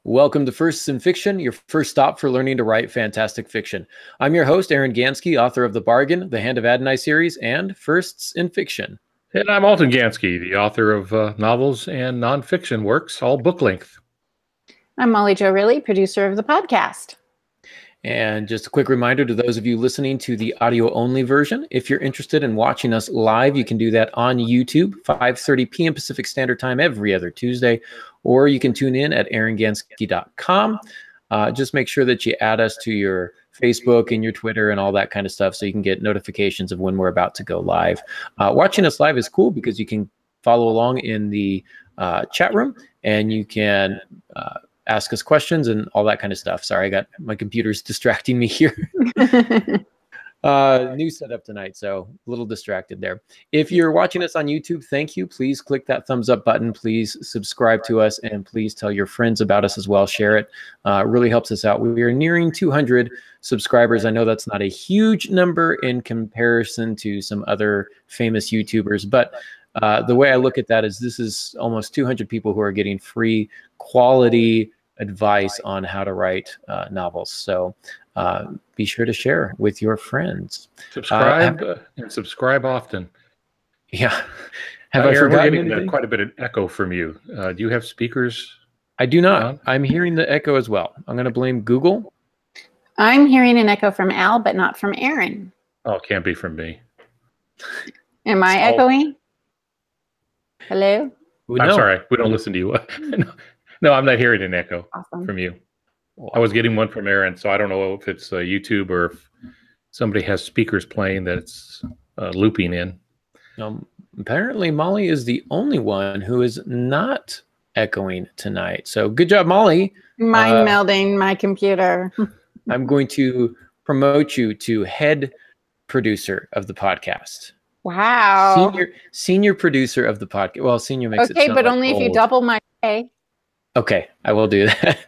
Welcome to Firsts in Fiction, your first stop for learning to write fantastic fiction. I'm your host, Aaron Gansky, author of The Bargain, The Hand of Adonai series, and Firsts in Fiction. And I'm Alton Gansky, the author of novels and nonfiction works, all book length. I'm Molly Jo Riley, producer of the podcast. And just a quick reminder to those of you listening to the audio-only version, if you're interested in watching us live, you can do that on YouTube, 5:30 p.m. Pacific Standard Time every other Tuesday, or you can tune in at aarongansky.com. Just make sure that you add us to your Facebook and your Twitter and all that kind of stuff so you can get notifications of when we're about to go live. Watching us live is cool because you can follow along in the chat room and you can ask us questions and all that kind of stuff. Sorry, I got my computer's distracting me here. New setup tonight, so a little distracted there. If you're watching us on YouTube, thank you. Please click that thumbs up button. Please subscribe to us, and please tell your friends about us as well. Share it. It really helps us out. We are nearing 200 subscribers. I know that's not a huge number in comparison to some other famous YouTubers, but the way I look at that is this is almost 200 people who are getting free quality advice on how to write novels. So be sure to share with your friends. Subscribe and subscribe often. Yeah. Have I forgotten anything? Quite a bit of echo from you. Do you have speakers? I do not. I'm hearing the echo as well. I'm going to blame Google. I'm hearing an echo from Al, but not from Aaron. Oh, it can't be from me. Am I echoing? Hello? I'm sorry. We don't listen to you. No, I'm not hearing an echo from you. I was getting one from Aaron, so I don't know if it's YouTube or if somebody has speakers playing that's looping in. Apparently, Molly is the only one who is not echoing tonight. So good job, Molly. Mind melding my computer. I'm going to promote you to head producer of the podcast. Wow. Senior producer of the podcast. Well, senior makes it sound okay, but like only old. if you double my pay. Okay, I will do that.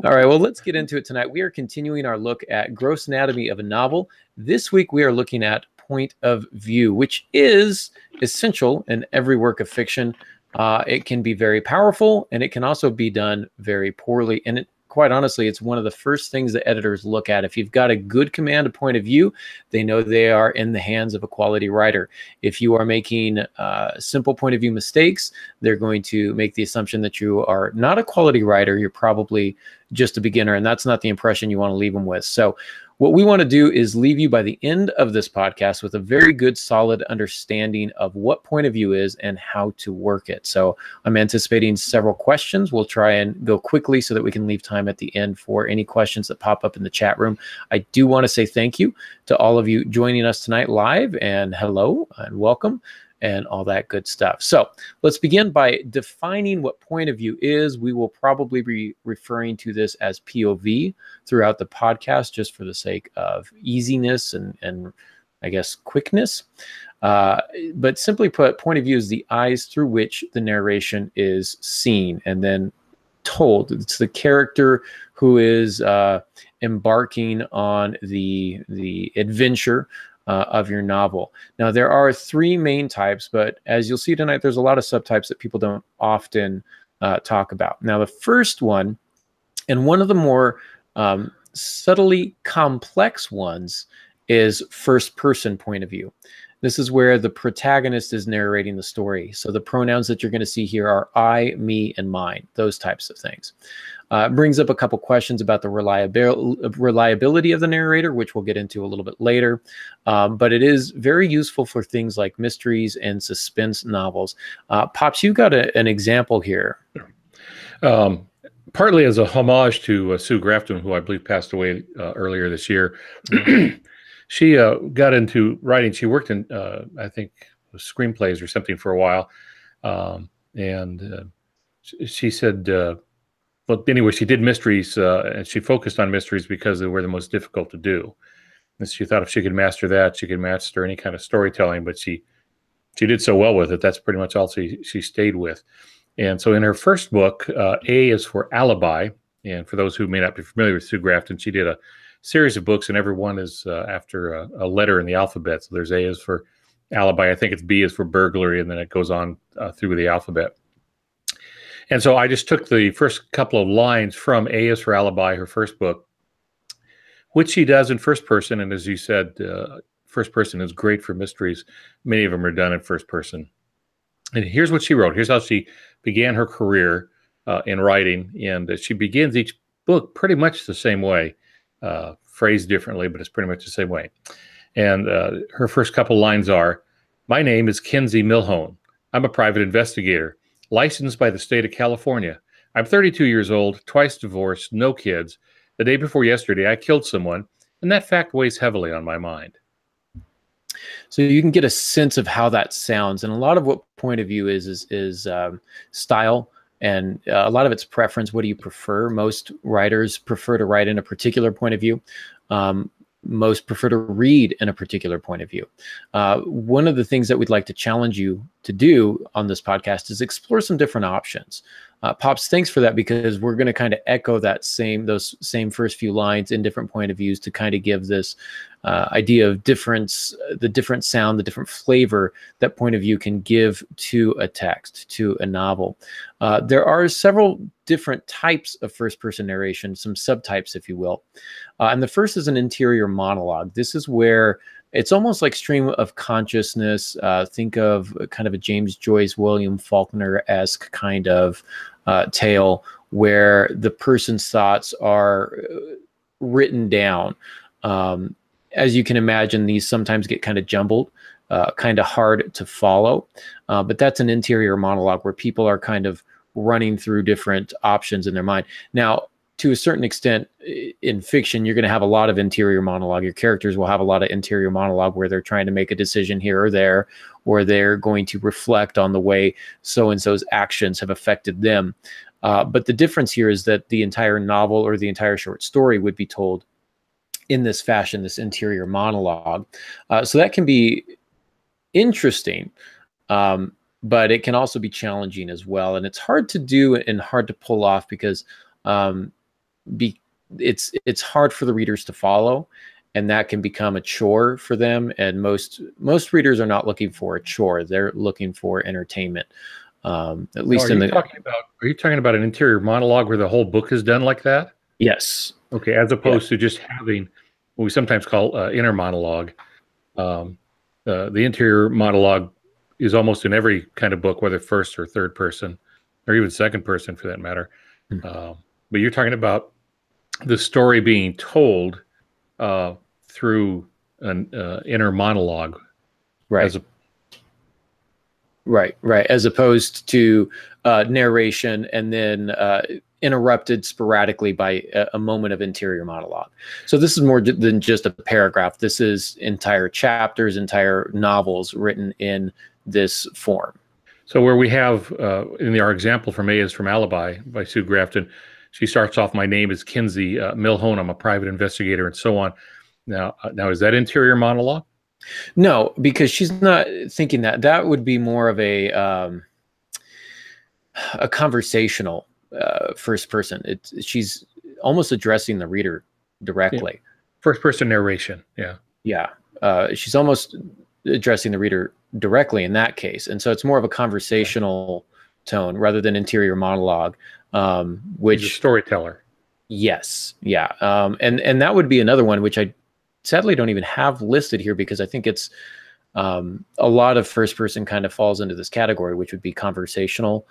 All right, well, let's get into it tonight. We are continuing our look at gross anatomy of a novel. This week, we are looking at point of view, which is essential in every work of fiction. It can be very powerful, and it can also be done very poorly. And quite honestly, it's one of the first things that editors look at. If you've got a good command of point of view, they know they are in the hands of a quality writer. If you are making simple point of view mistakes, they're going to make the assumption that you are not a quality writer. You're probably just a beginner, and that's not the impression you want to leave them with. So what we want to do is leave you by the end of this podcast with a very good, solid understanding of what point of view is and how to work it. So I'm anticipating several questions. We'll try and go quickly so that we can leave time at the end for any questions that pop up in the chat room. I do want to say thank you to all of you joining us tonight live, and hello and welcome and all that good stuff. So let's begin by defining what point of view is. We will probably be referring to this as POV throughout the podcast, just for the sake of easiness and I guess quickness. But simply put, point of view is the eyes through which the narration is seen and then told. It's the character who is embarking on the adventure of your novel. Now, there are three main types, but as you'll see tonight, there's a lot of subtypes that people don't often talk about. Now, the first one, and one of the more subtly complex ones, is first person point of view. This is where the protagonist is narrating the story. So the pronouns that you're going to see here are I, me, and mine, those types of things. It brings up a couple questions about the reliability of the narrator, which we'll get into a little bit later. But it is very useful for things like mysteries and suspense novels. Pops, you got an example here. Partly as a homage to Sue Grafton, who I believe passed away earlier this year. She got into writing. She worked in, I think, screenplays or something for a while. She said, well, anyway, she did mysteries, and she focused on mysteries because they were the most difficult to do. And she thought if she could master that, she could master any kind of storytelling. But she did so well with it, that's pretty much all she stayed with. And so in her first book, A is for alibi. And for those who may not be familiar with Sue Grafton, she did a series of books, and every one is after a letter in the alphabet. So there's A is for alibi. I think it's B is for burglary, and then it goes on through the alphabet. And so I just took the first couple of lines from A is for Alibi, her first book, which she does in first person. And as you said, first person is great for mysteries. Many of them are done in first person. And here's what she wrote. Here's how she began her career in writing. And she begins each book pretty much the same way, phrased differently, but it's pretty much the same way. And her first couple lines are, "My name is Kinsey Milhone. I'm a private investigator, licensed by the state of California. I'm 32 years old, twice divorced, no kids. The day before yesterday, I killed someone, and that fact weighs heavily on my mind." So you can get a sense of how that sounds, and a lot of what point of view is style, and a lot of it's preference. What do you prefer? Most writers prefer to write in a particular point of view. Most prefer to read in a particular point of view. One of the things that we'd like to challenge you to do on this podcast is explore some different options. Pops, thanks for that, because we're going to kind of echo those same first few lines in different point of views to kind of give this idea of difference, the different sound, the different flavor that point of view can give to a text, to a novel. There are several different types of first-person narration, some subtypes, if you will. And the first is an interior monologue. This is where it's almost like stream of consciousness. Think of kind of a James Joyce, William Faulkner-esque kind of tale where the person's thoughts are written down. As you can imagine, these sometimes get kind of jumbled, kind of hard to follow. But that's an interior monologue where people are kind of running through different options in their mind. Now, to a certain extent, in fiction, you're going to have a lot of interior monologue. Your characters will have a lot of interior monologue where they're trying to make a decision here or there, or they're going to reflect on the way so-and-so's actions have affected them. But the difference here is that the entire novel or the entire short story would be told in this fashion, this interior monologue. So that can be interesting, but it can also be challenging as well. And it's hard to do and hard to pull off because it's hard for the readers to follow, and that can become a chore for them. And most readers are not looking for a chore; they're looking for entertainment. At least are you talking about an interior monologue where the whole book is done like that? Yes. Okay, as opposed to just having what we sometimes call inner monologue. The interior monologue is almost in every kind of book, whether first or third person, or even second person for that matter. But you're talking about the story being told through an inner monologue, right? Right. As opposed to narration and then interrupted sporadically by a moment of interior monologue. So this is more than just a paragraph. This is entire chapters, entire novels written in this form. So where we have in our example from A is from Alibi by Sue Grafton, she starts off, "My name is Kinsey Milhone. I'm a private investigator," and so on. Now is that interior monologue? No, because she's not thinking that. That would be more of a conversational first person. She's almost addressing the reader directly. Yeah. First person narration. Yeah. Yeah. She's almost addressing the reader directly in that case. And so it's more of a conversational tone rather than interior monologue, which she's a storyteller. Yes. Yeah. And that would be another one, which I sadly don't even have listed here because I think it's a lot of first person kind of falls into this category, which would be conversational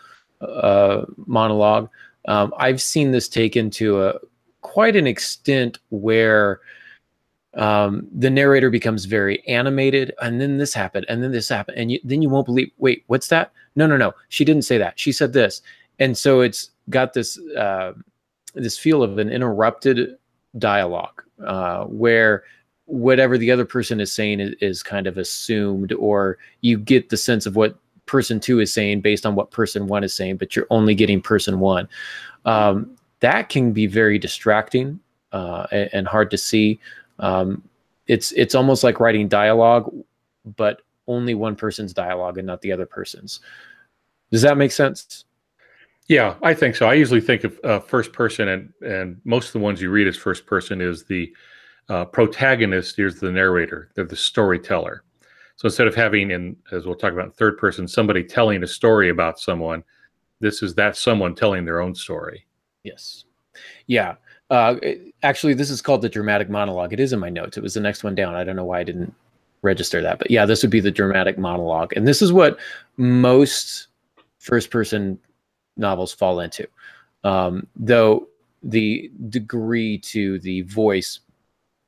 monologue. I've seen this taken to quite an extent where the narrator becomes very animated, and then this happened, and then this happened, and then you won't believe, wait, what's that? No, she didn't say that. She said this. And so it's got this this feel of an interrupted dialogue where whatever the other person is saying is kind of assumed, or you get the sense of what person two is saying based on what person one is saying, but you're only getting person one. That can be very distracting and hard to see. It's almost like writing dialogue, but only one person's dialogue and not the other person's. Does that make sense? Yeah, I think so. I usually think of first person, and most of the ones you read as first person is the protagonist. Here's the narrator. They're the storyteller. So instead of having, as we'll talk about in third person, somebody telling a story about someone, This is that someone telling their own story. Yes. Yeah. Actually, this is called the dramatic monologue. It is in my notes. It was the next one down. I don't know why I didn't register that, but yeah, this would be the dramatic monologue. And this is what most first-person novels fall into, though the degree to the voice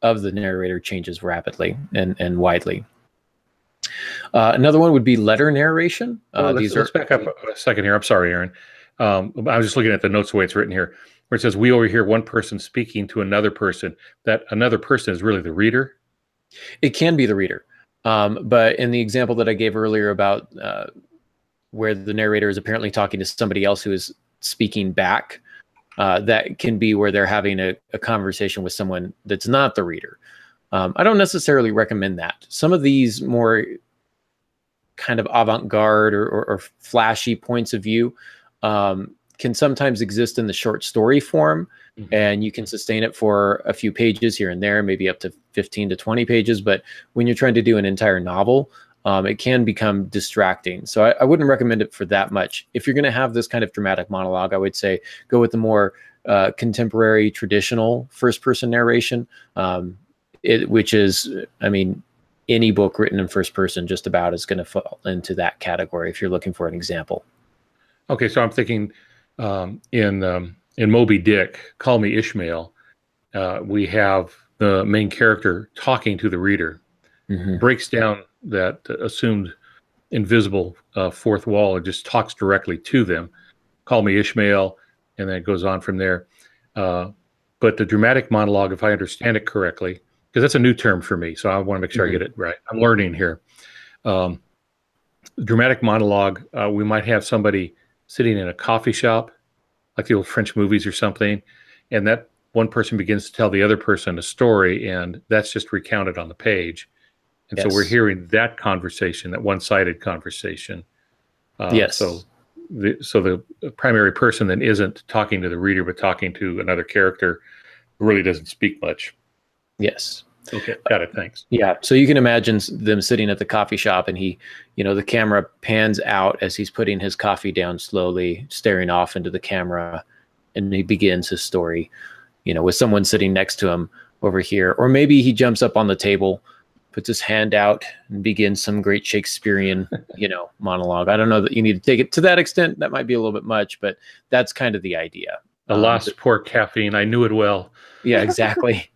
of the narrator changes rapidly and widely. Another one would be letter narration. Let's back up a second here. I'm sorry, Aaron. I was just looking at the notes the way it's written here, where it says we overhear one person speaking to another person. That another person is really the reader? It can be the reader. But in the example that I gave earlier about where the narrator is apparently talking to somebody else who is speaking back, that can be where they're having a conversation with someone that's not the reader. I don't necessarily recommend that. Some of these more kind of avant-garde or flashy points of view can sometimes exist in the short story form, and you can sustain it for a few pages here and there, maybe up to 15 to 20 pages. But when you're trying to do an entire novel, it can become distracting. So I wouldn't recommend it for that much. If you're going to have this kind of dramatic monologue, I would say go with the more contemporary, traditional first-person narration, which is, I mean, any book written in first person just about is going to fall into that category if you're looking for an example. Okay, so I'm thinking in Moby Dick, Call Me Ishmael, we have the main character talking to the reader, breaks down that assumed invisible fourth wall and just talks directly to them. Call Me Ishmael, and then it goes on from there. But the dramatic monologue, if I understand it correctly, because that's a new term for me, so I want to make sure I get it right. I'm learning here. Dramatic monologue, we might have somebody sitting in a coffee shop, like the old French movies or something, and that one person begins to tell the other person a story, and that's just recounted on the page. And so we're hearing that conversation, that one-sided conversation. So the primary person then isn't talking to the reader, but talking to another character who really doesn't speak much. Yes. Okay, got it. Thanks. Yeah. So you can imagine them sitting at the coffee shop, and he, the camera pans out as he's putting his coffee down slowly, staring off into the camera, and he begins his story, with someone sitting next to him over here. Or maybe he jumps up on the table, puts his hand out, and begins some great Shakespearean, monologue. I don't know that you need to take it to that extent. That might be a little bit much, but that's kind of the idea. Alas, poor caffeine. I knew it well. Yeah, exactly.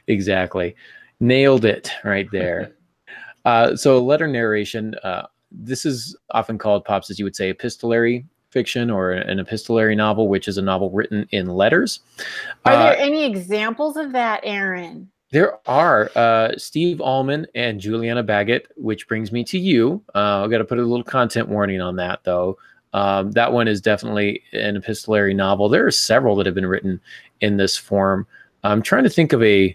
Exactly. Nailed it right there. So letter narration, this is often called, Pops, as you would say, epistolary fiction or an epistolary novel, which is a novel written in letters. Are there any examples of that, Aaron? There are. Steve Allman and Juliana Baggett, which brings me to you. I've got to put a little content warning on that, though. That one is definitely an epistolary novel. There are several that have been written in this form. I'm trying to think of a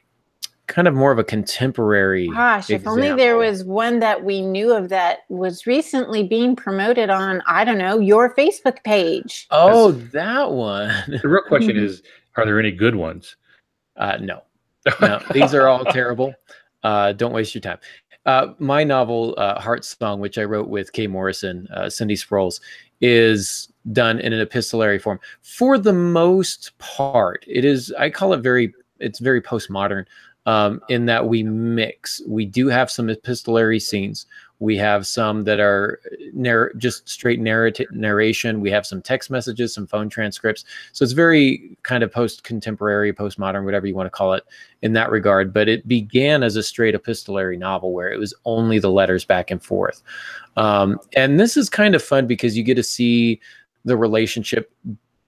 kind of more of a contemporary example. If only there was one that we knew of that was recently being promoted on, I don't know, your Facebook page. Oh, that one. The real question is, are there any good ones? No. No, these are all terrible. Don't waste your time. My novel, Heart Song, which I wrote with Kay Morrison, Cindy Sproles, is done in an epistolary form. For the most part, I call it it's very postmodern, in that we mix. We do have some epistolary scenes. We have some that are just straight narration. We have some text messages, some phone transcripts. So it's very kind of post-contemporary, postmodern, whatever you want to call it in that regard. But it began as a straight epistolary novel where it was only the letters back and forth. And this is kind of fun because you get to see the relationship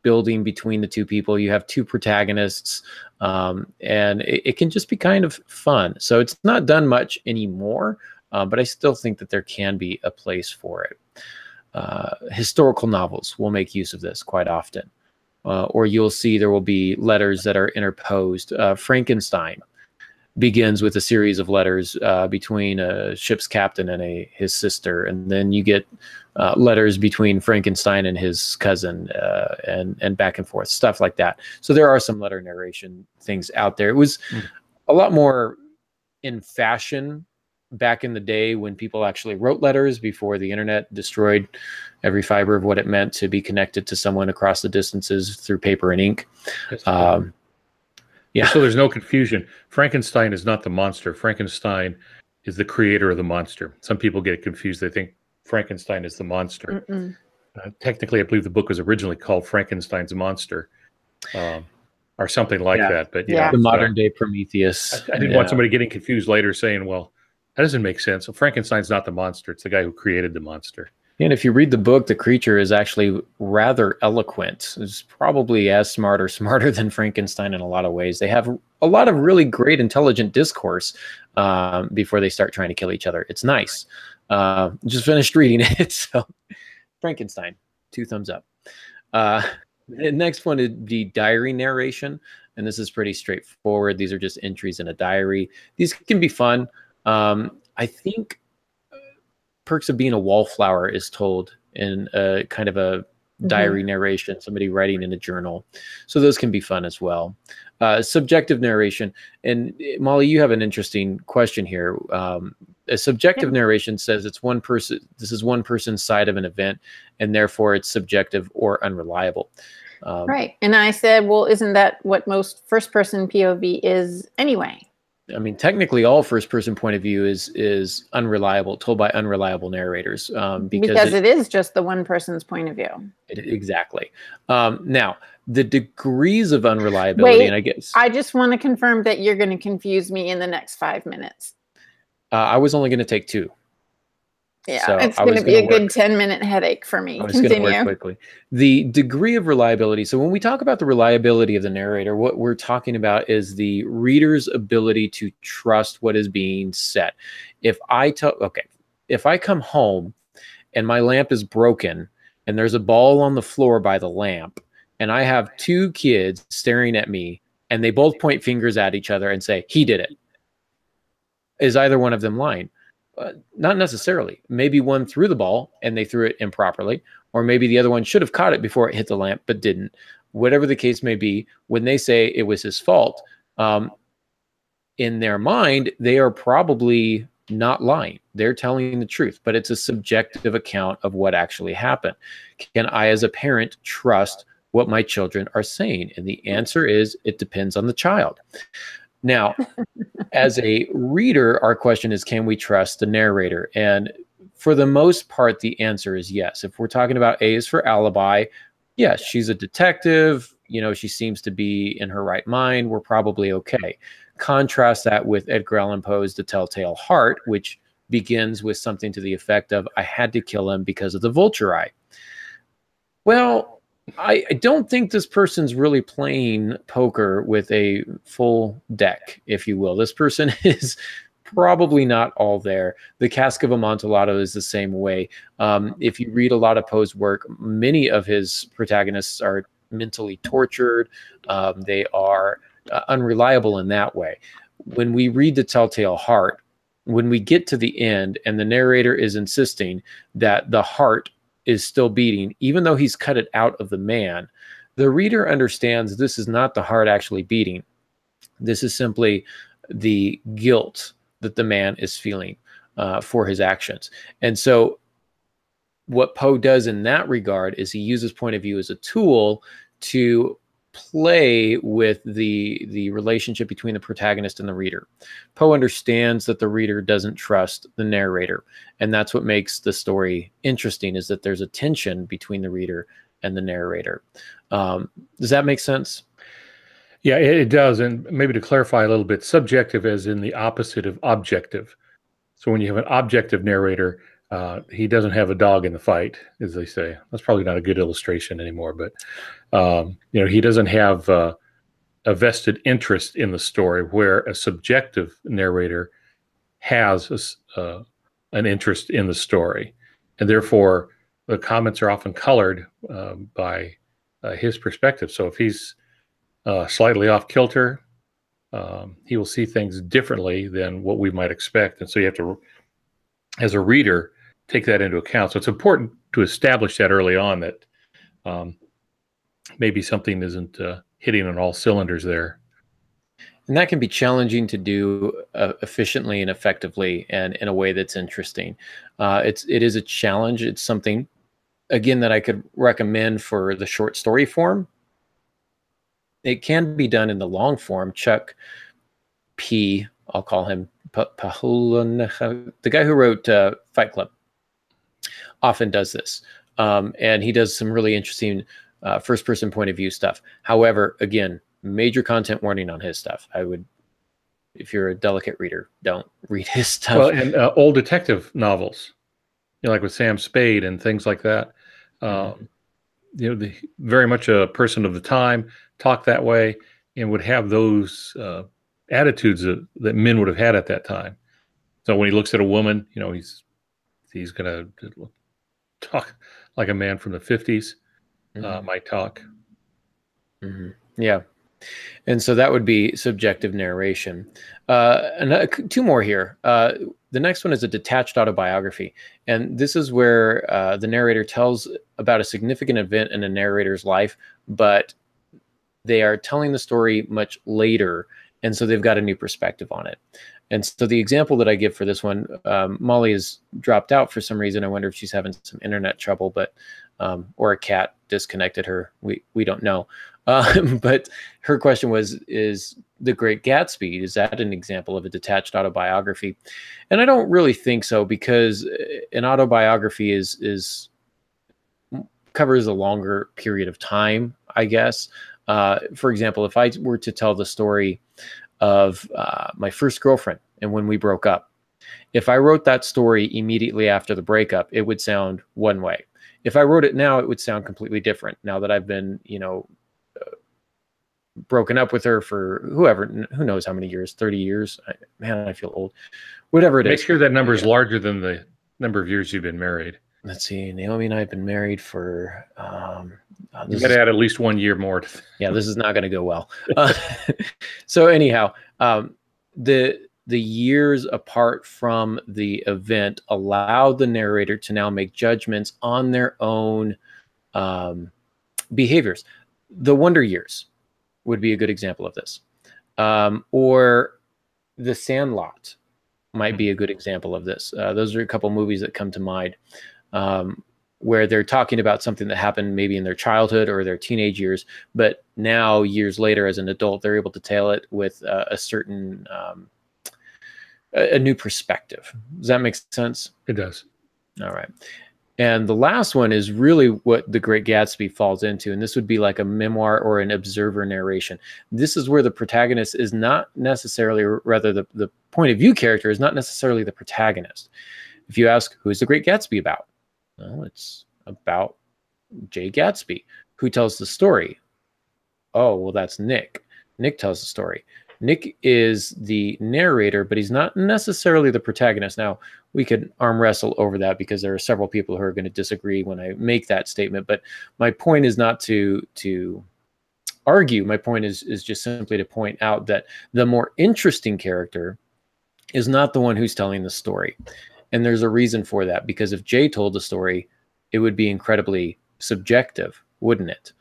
building between the two people. You have two protagonists, and it can just be kind of fun. So it's not done much anymore. But I still think that there can be a place for it. Historical novels will make use of this quite often. Or you'll see there will be letters that are interposed. Frankenstein begins with a series of letters between a ship's captain and his sister. And then you get letters between Frankenstein and his cousin, and back and forth, stuff like that. So there are some letter narration things out there. It was a lot more in fashion back in the day when people actually wrote letters before the internet destroyed every fiber of what it meant to be connected to someone across the distances through paper and ink. Yeah. So there's no confusion. Frankenstein is not the monster. Frankenstein is the creator of the monster. Some people get confused. They think Frankenstein is the monster. Technically, I believe the book was originally called Frankenstein's Monster, or something like that. But yeah, the modern day Prometheus. I didn't want somebody getting confused later saying, well, that doesn't make sense. So Frankenstein's not the monster. It's the guy who created the monster. And if you read the book, the creature is actually rather eloquent. It's probably as smart or smarter than Frankenstein in a lot of ways. They have a lot of really great, intelligent discourse before they start trying to kill each other. It's nice. Just finished reading it. So Frankenstein, 2 thumbs up. The next one is the diary narration. And this is pretty straightforward. These are just entries in a diary. These can be fun. I think Perks of Being a Wallflower is told in a kind of a diary narration, somebody writing in a journal. So those can be fun as well. Subjective narration. And Molly, you have an interesting question here. A subjective narration says it's one person, this is one person's side of an event, and therefore it's subjective or unreliable. Right. And I said, well, isn't that what most first person POV is anyway? I mean, technically, all first-person point of view is unreliable, told by unreliable narrators, because it is just the one person's point of view. Exactly. Now, the degrees of unreliability, and I guess I just want to confirm that you're going to confuse me in the next 5 minutes. I was only going to take 2. Yeah, so it's going to be a good 10-minute headache for me. Continue. Work quickly. The degree of reliability. So when we talk about the reliability of the narrator, what we're talking about is the reader's ability to trust what is being said. If I come home and my lamp is broken and there's a ball on the floor by the lamp, and I have 2 kids staring at me and they both point fingers at each other and say, "He did it." Is either one of them lying? Not necessarily. Maybe one threw the ball and they threw it improperly, or maybe the other one should have caught it before it hit the lamp but didn't. Whatever the case may be, when they say it was his fault, in their mind, they are probably not lying. They're telling the truth, but it's a subjective account of what actually happened. Can I, as a parent, trust what my children are saying? And the answer is, it depends on the child. Now, as a reader, our question is, can we trust the narrator? And for the most part, the answer is yes. If we're talking about A is for alibi, yes, she's a detective. You know, she seems to be in her right mind. We're probably okay. Contrast that with Edgar Allan Poe's The Telltale Heart, which begins with something to the effect of, I had to kill him because of the vulture eye. Well, I don't think this person's really playing poker with a full deck, if you will. This person is probably not all there. The Cask of Amontillado is the same way. If you read a lot of Poe's work, many of his protagonists are mentally tortured. They are unreliable in that way. When we read The Telltale Heart, when we get to the end and the narrator is insisting that the heart is still beating, even though he's cut it out of the man, the reader understands this is not the heart actually beating. This is simply the guilt that the man is feeling for his actions. And so what Poe does in that regard is he uses point of view as a tool to play with the relationship between the protagonist and the reader. Poe understands that the reader doesn't trust the narrator, and that's what makes the story interesting, is that there's a tension between the reader and the narrator. Does that make sense? Yeah, it does. And maybe to clarify a little bit, subjective as in the opposite of objective. So when you have an objective narrator, he doesn't have a dog in the fight, as they say. That's probably not a good illustration anymore, but you know, he doesn't have a vested interest in the story, where a subjective narrator has an interest in the story, and therefore the comments are often colored by his perspective. So if he's slightly off kilter, he will see things differently than what we might expect, and so you have to, as a reader, take that into account. So it's important to establish that early on, that maybe something isn't hitting on all cylinders there. And that can be challenging to do efficiently and effectively, and in a way that's interesting. It is a challenge. It's something, again, that I could recommend for the short story form. It can be done in the long form. Chuck P, I'll call him the guy who wrote Fight Club, often does this. And he does some really interesting first person point of view stuff. However, again, major content warning on his stuff. I would, if you're a delicate reader, don't read his stuff. Well, and old detective novels, you know, like with Sam Spade and things like that. You know, very much a person of the time, talked that way, and would have those attitudes that men would have had at that time. So when he looks at a woman, you know, he's going to talk like a man from the 50s might talk. Yeah. And so that would be subjective narration. And two more here. The next one is a detached autobiography. And this is where the narrator tells about a significant event in a narrator's life, but they are telling the story much later. And so they've got a new perspective on it. And so the example that I give for this one, Molly has dropped out for some reason. I wonder if she's having some internet trouble, but or a cat disconnected her. We don't know. But her question was, is The Great Gatsby, is that an example of a detached autobiography? And I don't really think so, because an autobiography is covers a longer period of time, I guess. For example, if I were to tell the story of my first girlfriend and when we broke up, if I wrote that story immediately after the breakup, it would sound one way. If I wrote it now, it would sound completely different. Now that I've been, you know, broken up with her for who knows how many years, 30 years. Man, I feel old. Whatever it is. Make sure that number is larger than the number of years you've been married. Let's see. Naomi and I have been married for... you got to add at least 1 year more. Yeah, this is not going to go well. So anyhow, the years apart from the event allow the narrator to now make judgments on their own behaviors. The Wonder Years would be a good example of this. Or The Sandlot might be a good example of this. Those are a couple movies that come to mind, where they're talking about something that happened maybe in their childhood or their teenage years, but now years later as an adult, they're able to tell it with a certain, a new perspective. Does that make sense? It does. All right. And the last one is really what The Great Gatsby falls into. And this would be like a memoir or an observer narration. This is where the protagonist is not necessarily, or rather the point of view character is not necessarily the protagonist. If you ask, who is The Great Gatsby about? Well, it's about Jay Gatsby. Who tells the story? Oh, well, that's Nick. Nick tells the story. Nick is the narrator, but he's not necessarily the protagonist. Now, we could arm wrestle over that because there are several people who are going to disagree when I make that statement. But my point is not to argue. My point is just simply to point out that the more interesting character is not the one who's telling the story. And there's a reason for that, because if Jay told the story, it would be incredibly subjective, wouldn't it?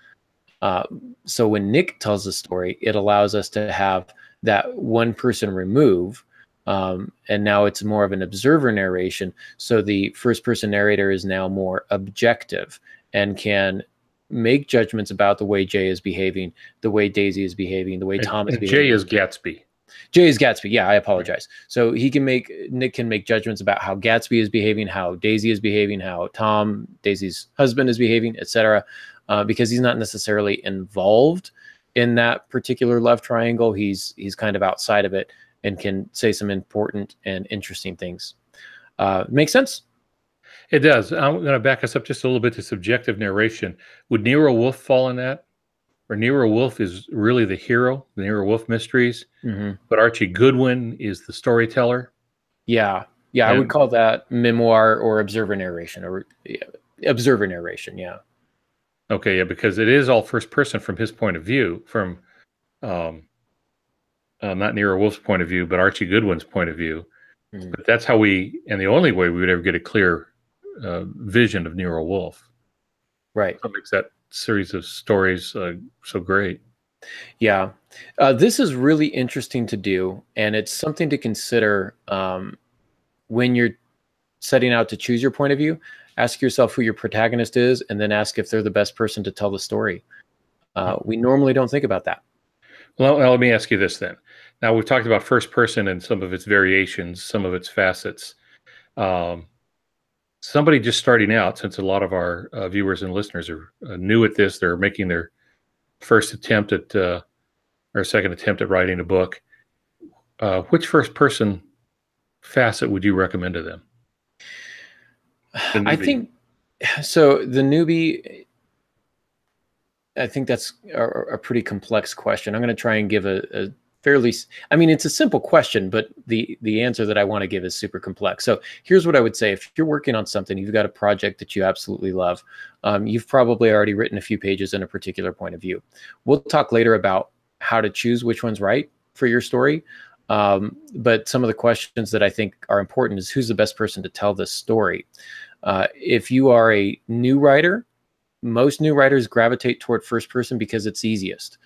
So when Nick tells the story, it allows us to have that one person remove, and now it's more of an observer narration. So the first person narrator is now more objective and can make judgments about the way Jay is behaving, the way Daisy is behaving, the way Tom is behaving. Jay is Gatsby. Jay is Gatsby. Yeah, I apologize. So Nick can make judgments about how Gatsby is behaving, how Daisy is behaving, how Tom, Daisy's husband, is behaving, etc. Because he's not necessarily involved in that particular love triangle. He's kind of outside of it and can say some important and interesting things. Make sense? It does. I'm going to back us up just a little bit to subjective narration. Would Nero Wolfe fall in that? Or Nero Wolfe is really the hero, the Nero Wolfe mysteries, but Archie Goodwin is the storyteller. Yeah, I would call that memoir or observer narration, or observer narration. Yeah. Okay, yeah, because it is all first person from his point of view, from not Nero Wolfe's point of view, but Archie Goodwin's point of view. But that's how and the only way we would ever get a clear vision of Nero Wolfe. Right. That makes that series of stories so great. Yeah. This is really interesting to do, and it's something to consider when you're setting out to choose your point of view. Ask yourself who your protagonist is, and then ask if they're the best person to tell the story. We normally don't think about that. Well, let me ask you this then. Now, we've talked about first person and some of its variations, some of its facets. Somebody just starting out, since a lot of our viewers and listeners are new at this, they're making their first attempt at or second attempt at writing a book. Which first person facet would you recommend to them? I think so. The newbie, I think that's a pretty complex question. I'm going to try and give a fairly, I mean, it's a simple question, but the answer that I want to give is super complex. So here's what I would say. If you're working on something, you've got a project that you absolutely love, you've probably already written a few pages in a particular point of view. We'll talk later about how to choose which one's right for your story. But some of the questions that I think are important is who's the best person to tell this story? If you are a new writer, most new writers gravitate toward first person because it's easiest.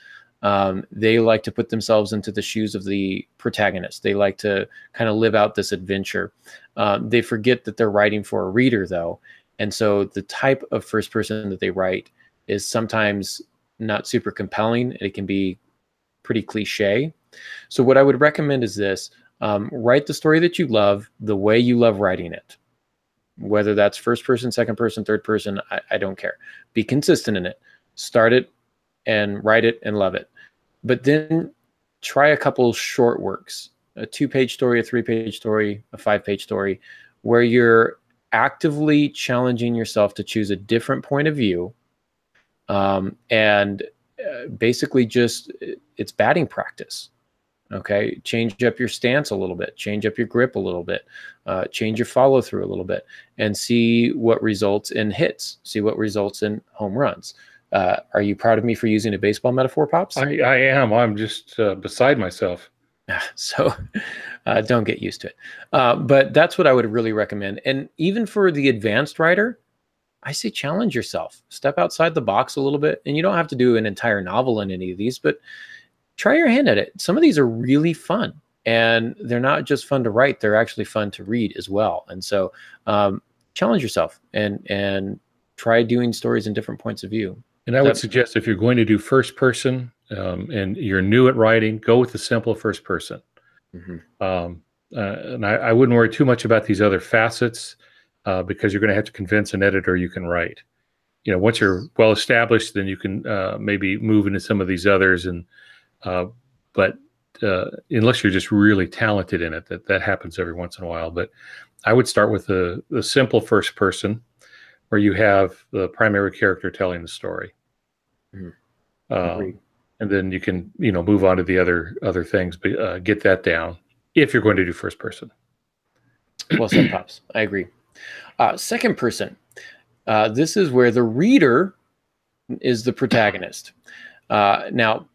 They like to put themselves into the shoes of the protagonist. They like to kind of live out this adventure. They forget that they're writing for a reader, though. And so the type of first person that they write is sometimes not super compelling. It can be pretty cliche. So what I would recommend is this. Write the story that you love the way you love writing it. Whether that's first person, second person, third person, I don't care. Be consistent in it. Start it and write it and love it. But then try a couple short works, a 2-page story, a 3-page story, a 5-page story, where you're actively challenging yourself to choose a different point of view. And basically just, it's batting practice. Okay, change up your stance a little bit, change up your grip a little bit, change your follow through a little bit, and see what results in hits, see what results in home runs. Are you proud of me for using a baseball metaphor, Pops? I am. I'm just beside myself. So don't get used to it. But that's what I would really recommend. And even for the advanced writer, I say challenge yourself. Step outside the box a little bit. And you don't have to do an entire novel in any of these, but try your hand at it. Some of these are really fun. And they're not just fun to write, they're actually fun to read as well. And so challenge yourself and try doing stories in different points of view. And I would suggest if you're going to do first person and you're new at writing, go with the simple first person. Mm-hmm. And I wouldn't worry too much about these other facets because you're going to have to convince an editor you can write. You know, once you're well established, then you can maybe move into some of these others. And but unless you're just really talented in it, that happens every once in a while. But I would start with the simple first person, where you have the primary character telling the story. Mm-hmm. And then you can, move on to the other things, but get that down if you're going to do first person. Well said, Pops. I agree. Second person. This is where the reader is the protagonist. Now,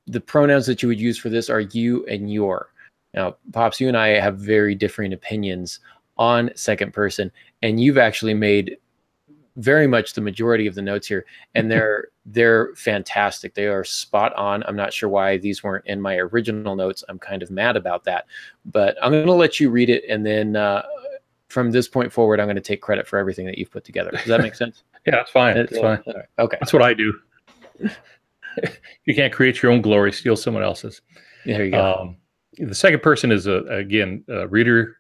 the pronouns that you would use for this are you and your. Now, Pops, you and I have very differing opinions on second person, and you've actually made very much the majority of the notes here, and they're fantastic. They are spot on. I'm not sure why these weren't in my original notes. I'm kind of mad about that, but I'm going to let you read it, and then from this point forward, I'm going to take credit for everything that you've put together. Does that make sense? Yeah, that's fine. That's fine. Right. Okay, that's what I do. You can't create your own glory; steal someone else's. There you go. The second person is reader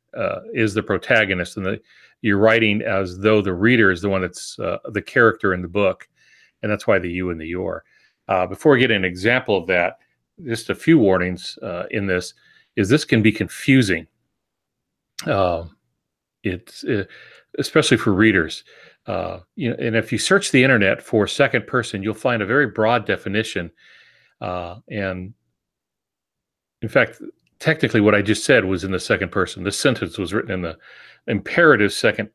is the protagonist, and you're writing as though the reader is the one that's the character in the book, and that's why the you and the your. Before we get an example of that, just a few warnings in this this can be confusing. It's especially for readers. And if you search the internet for second person, you'll find a very broad definition. And in fact, technically what I just said was in the second person. This sentence was written in the imperative second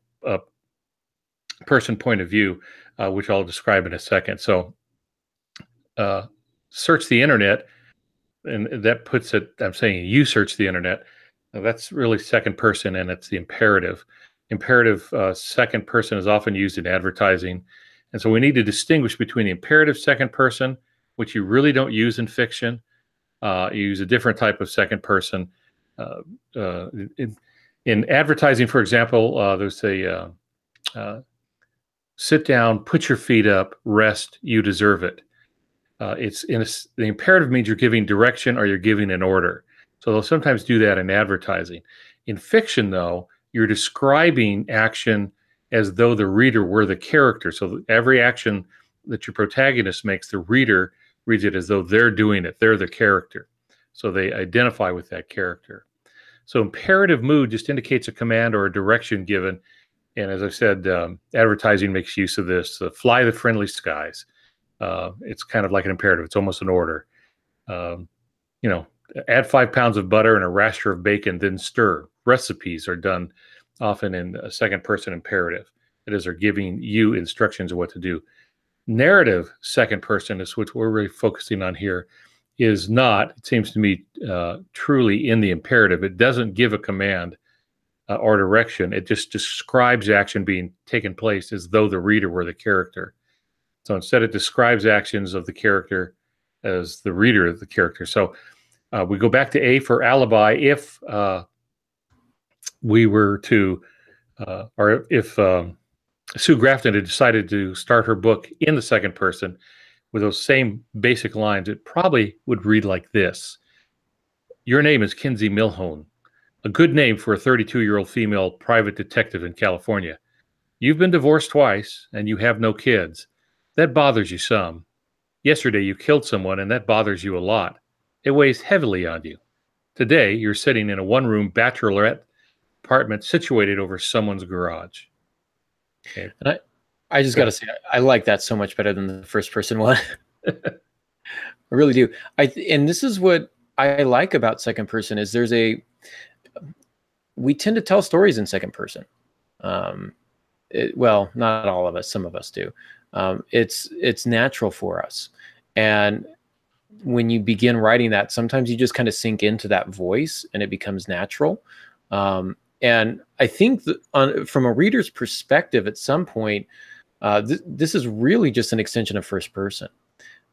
person point of view, which I'll describe in a second. So search the internet, and that puts it, I'm saying you search the internet. Now, that's really second person, and it's the imperative. Imperative second person is often used in advertising. And so we need to distinguish between the imperative second person which you really don't use in fiction. You use a different type of second person. In advertising, for example, there's a sit down, put your feet up, rest, you deserve it. The imperative means you're giving direction or you're giving an order. So they'll sometimes do that in advertising. In fiction, though, you're describing action as though the reader were the character. So every action that your protagonist makes, the reader reads it as though they're doing it. They're the character. So they identify with that character. So imperative mood just indicates a command or a direction given. And as I said, advertising makes use of this. Fly the friendly skies. It's kind of like an imperative. It's almost an order. Add 5 pounds of butter and a rasher of bacon, then stir. Recipes are done often in a second person imperative. It is, they're giving you instructions of what to do. Narrative second person is what we're really focusing on here, is not, it seems to me, truly in the imperative. It doesn't give a command or direction. It just describes action being taken place as though the reader were the character. So instead, it describes actions of the character as the reader of the character. So we go back to A for alibi. If we were to, or if Sue Grafton had decided to start her book in the second person with those same basic lines, it probably would read like this. Your name is Kinsey Milhone, a good name for a 32-year-old female private detective in California. You've been divorced twice, and you have no kids. That bothers you some. Yesterday, you killed someone, and that bothers you a lot. It weighs heavily on you. Today, you're sitting in a one-room bachelorette apartment situated over someone's garage. Okay. And I just got to say, I like that so much better than the first person one. I really do. And this is what I like about second person is we tend to tell stories in second person. Well, not all of us, some of us do. It's natural for us. And when you begin writing that, sometimes you just kind of sink into that voice and it becomes natural. And I think that from a reader's perspective, at some point, this is really just an extension of first person.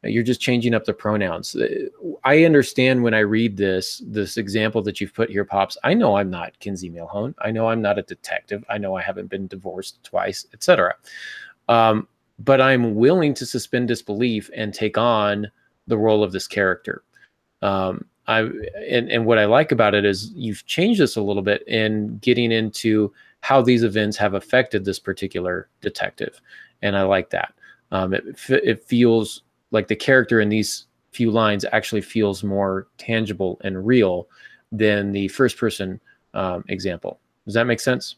You're just changing up the pronouns. I understand when I read this example that you've put here, Pops. I know I'm not Kinsey Milhone. I know I'm not a detective. I know I haven't been divorced twice, etc. But I'm willing to suspend disbelief and take on the role of this character. And what I like about it is you've changed this a little bit in getting into how these events have affected this particular detective. And I like that. It feels like the character in these few lines actually feels more tangible and real than the first person example. Does that make sense?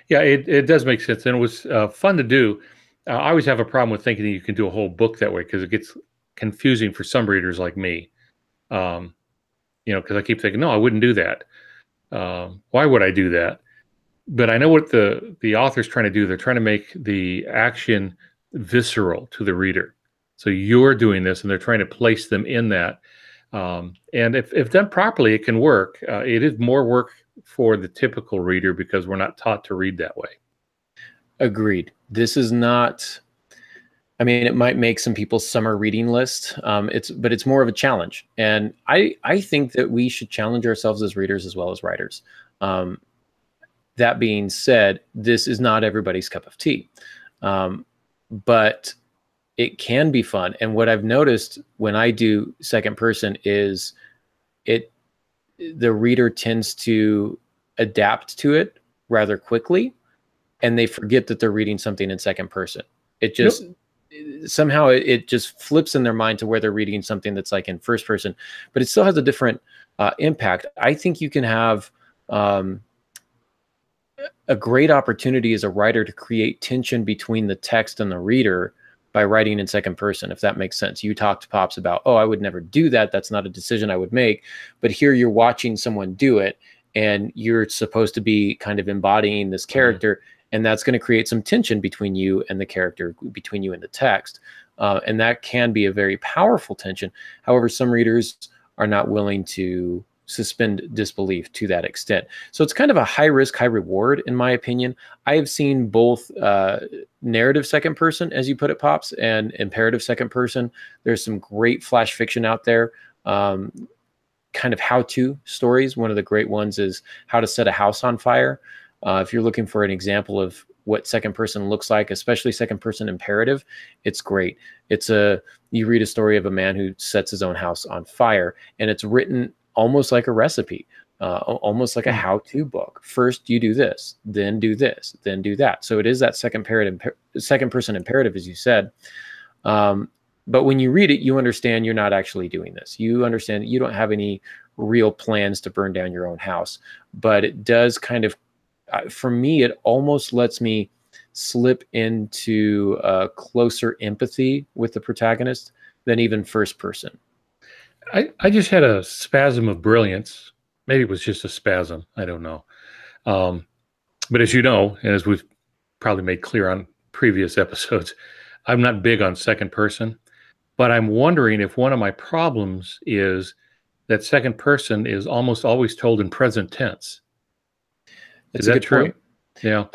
Yeah, it does make sense. And it was fun to do. I always have a problem with thinking that you can do a whole book that way because it gets confusing for some readers like me. Because I keep thinking, no, I wouldn't do that. Why would I do that? But I know what the author's trying to do. They're trying to make the action visceral to the reader. So you're doing this, and they're trying to place them in that. And if done properly, it can work. It is more work for the typical reader because we're not taught to read that way. Agreed. This is not... I mean, it might make some people's summer reading list. But it's more of a challenge. And I think that we should challenge ourselves as readers as well as writers. That being said, this is not everybody's cup of tea. But it can be fun. And what I've noticed when I do second person is the reader tends to adapt to it rather quickly, and they forget that they're reading something in second person. It just... Yep. Somehow it just flips in their mind to where they're reading something that's like in first person, but it still has a different impact. I think you can have a great opportunity as a writer to create tension between the text and the reader by writing in second person, if that makes sense. You talked, Pops, about, oh, I would never do that. That's not a decision I would make. But here you're watching someone do it, and you're supposed to be kind of embodying this character. Mm-hmm. And that's going to create some tension between you and the character, between you and the text. And that can be a very powerful tension. However, some readers are not willing to suspend disbelief to that extent. So it's kind of a high risk, high reward, in my opinion. I have seen both narrative second person, as you put it, Pops, and imperative second person. There's some great flash fiction out there. Kind of how-to stories. One of the great ones is How to Set a House on Fire. If you're looking for an example of what second person looks like, especially second person imperative, it's great. You read a story of a man who sets his own house on fire, and it's written almost like a recipe, almost like a how-to book. First you do this, then do this, then do that. So it is that second person imperative, as you said. But when you read it, you understand you're not actually doing this. You understand that you don't have any real plans to burn down your own house. But it does kind of, for me, it almost lets me slip into closer empathy with the protagonist than even first person. I just had a spasm of brilliance. Maybe it was just a spasm. I don't know. But as you know, and as we've probably made clear on previous episodes, I'm not big on second person. But I'm wondering if one of my problems is that second person is almost always told in present tense. That's is that true? Point. Yeah.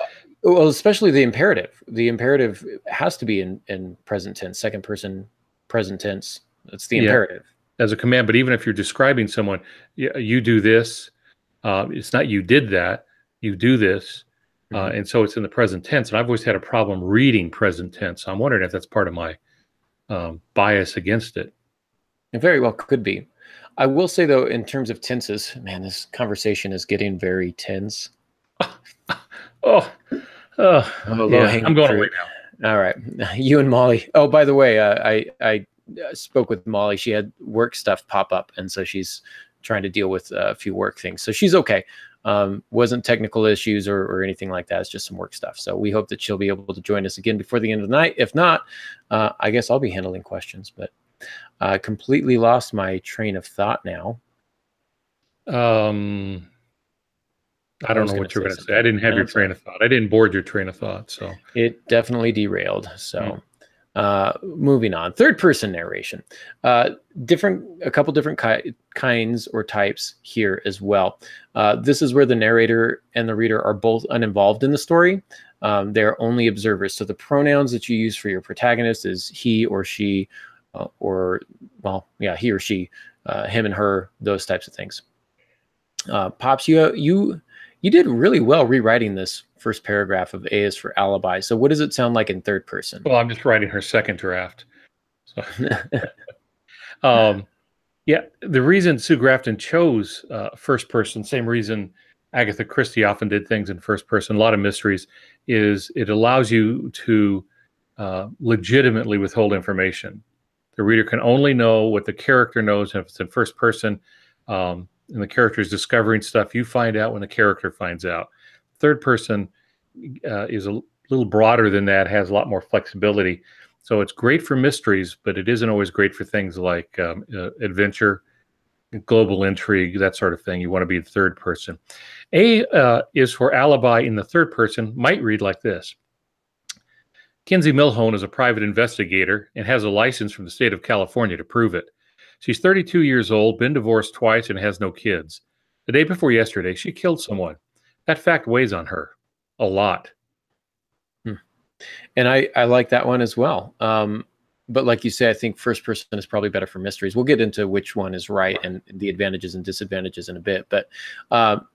Well, especially the imperative. The imperative has to be in present tense, second person, present tense. That's the imperative. As a command. But even if you're describing someone, you do this. It's not you did that. You do this. And so it's in the present tense. And I've always had a problem reading present tense. So I'm wondering if that's part of my bias against it. It very well could be. I will say, though, in terms of tenses, man, this conversation is getting very tense. Yeah, I'm going away now. All right. You and Molly. Oh, by the way, I spoke with Molly. She had work stuff pop up, and so she's trying to deal with a few work things. So she's okay. Wasn't technical issues or anything like that. It's just some work stuff. So we hope that she'll be able to join us again before the end of the night. If not, I guess I'll be handling questions. But I completely lost my train of thought now. I don't know what you're going to say. I didn't have your train of thought. I didn't board your train of thought. So it definitely derailed. So moving on. Third person narration. A couple different kinds or types here as well. This is where the narrator and the reader are both uninvolved in the story. They're only observers. So the pronouns that you use for your protagonist is he or she, he or she, him and her, those types of things. Pops, you did really well rewriting this first paragraph of A is for alibi. So what does it sound like in third person? Well, I'm just writing her second draft. So. Yeah, the reason Sue Grafton chose first person, same reason Agatha Christie often did things in first person, a lot of mysteries, is it allows you to legitimately withhold information. The reader can only know what the character knows. If it's in first person, and the character is discovering stuff, you find out when the character finds out. Third person is a little broader than that, has a lot more flexibility. So it's great for mysteries, but it isn't always great for things like adventure, global intrigue, that sort of thing. You want to be the third person. A is for alibi in the third person, might read like this. Kinsey Milhone is a private investigator and has a license from the state of California to prove it. She's 32 years old, been divorced twice, and has no kids. The day before yesterday, she killed someone. That fact weighs on her a lot. And I like that one as well. But like you say, I think first person is probably better for mysteries. We'll get into which one is right and the advantages and disadvantages in a bit. But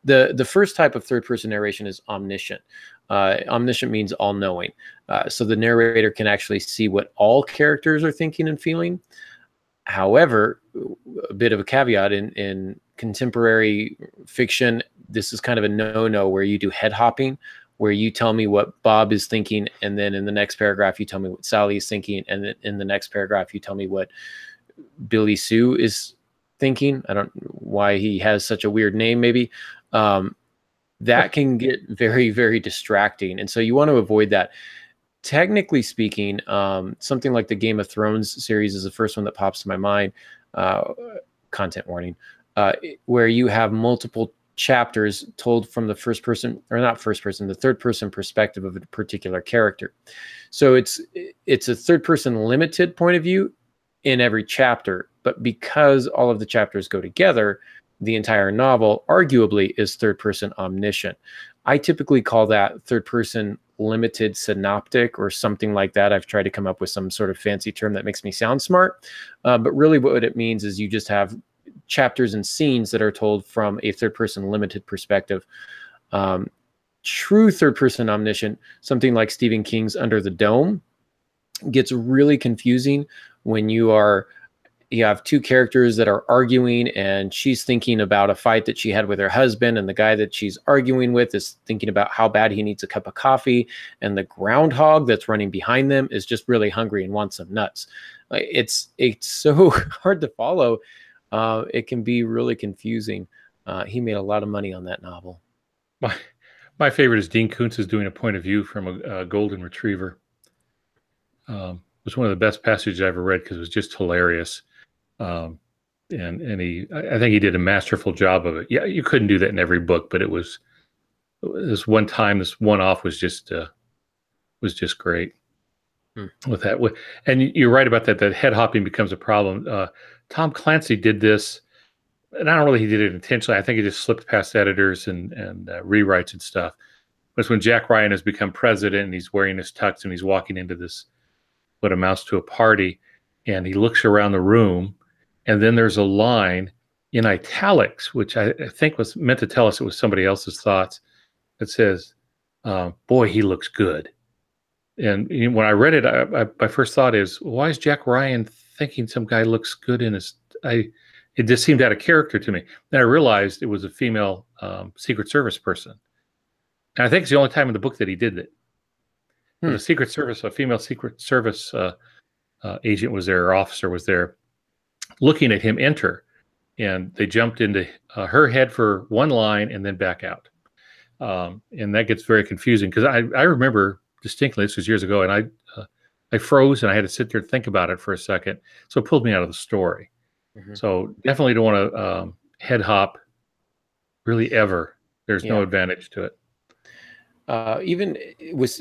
the first type of third person narration is omniscient. Omniscient means all-knowing. So the narrator can actually see what all characters are thinking and feeling. However, a bit of a caveat in contemporary fiction, this is kind of a no-no where you do head hopping, where you tell me what Bob is thinking, and then in the next paragraph, you tell me what Sally is thinking, and then in the next paragraph, you tell me what Billy Sue is thinking. I don't know why he has such a weird name, maybe. That can get very, very distracting. And so you want to avoid that. Technically speaking, something like the Game of Thrones series is the first one that pops to my mind. Content warning, where you have multiple chapters told from the first person, or not first person, the third person perspective of a particular character. So it's a third person limited point of view in every chapter, but because all of the chapters go together, the entire novel, arguably, is third-person omniscient. I typically call that third-person limited synoptic or something like that. I've tried to come up with some sort of fancy term that makes me sound smart, but really what it means is you just have chapters and scenes that are told from a third-person limited perspective. True third-person omniscient, something like Stephen King's Under the Dome, gets really confusing when you have two characters that are arguing, and she's thinking about a fight that she had with her husband, and the guy that she's arguing with is thinking about how bad he needs a cup of coffee, and the groundhog that's running behind them is just really hungry and wants some nuts. It's so hard to follow. It can be really confusing. He made a lot of money on that novel. My favorite is Dean Koontz is doing a point of view from a golden retriever. It was one of the best passages I ever read because it was just hilarious. And I think he did a masterful job of it. Yeah, you couldn't do that in every book, but it was this one time, this one off was just great with that. And you're right about that head hopping becomes a problem. Tom Clancy did this, and I don't really, he did it intentionally. I think he just slipped past editors and rewrites and stuff. But it's when Jack Ryan has become president and he's wearing his tux and he's walking into this, what amounts to a party, and he looks around the room, and then there's a line in italics, which I think was meant to tell us it was somebody else's thoughts. It says, boy, he looks good. And when I read it, my first thought is, why is Jack Ryan thinking some guy looks good in his... It just seemed out of character to me. Then I realized it was a female Secret Service person. And I think it's the only time in the book that he did it. The Secret Service, a female Secret Service agent was there, or officer was there, looking at him enter. And they jumped into her head for one line and then back out. And that gets very confusing because I remember distinctly, this was years ago, and I froze and I had to sit there and think about it for a second. So it pulled me out of the story. So definitely don't want to head hop really ever. There's no advantage to it. Even with,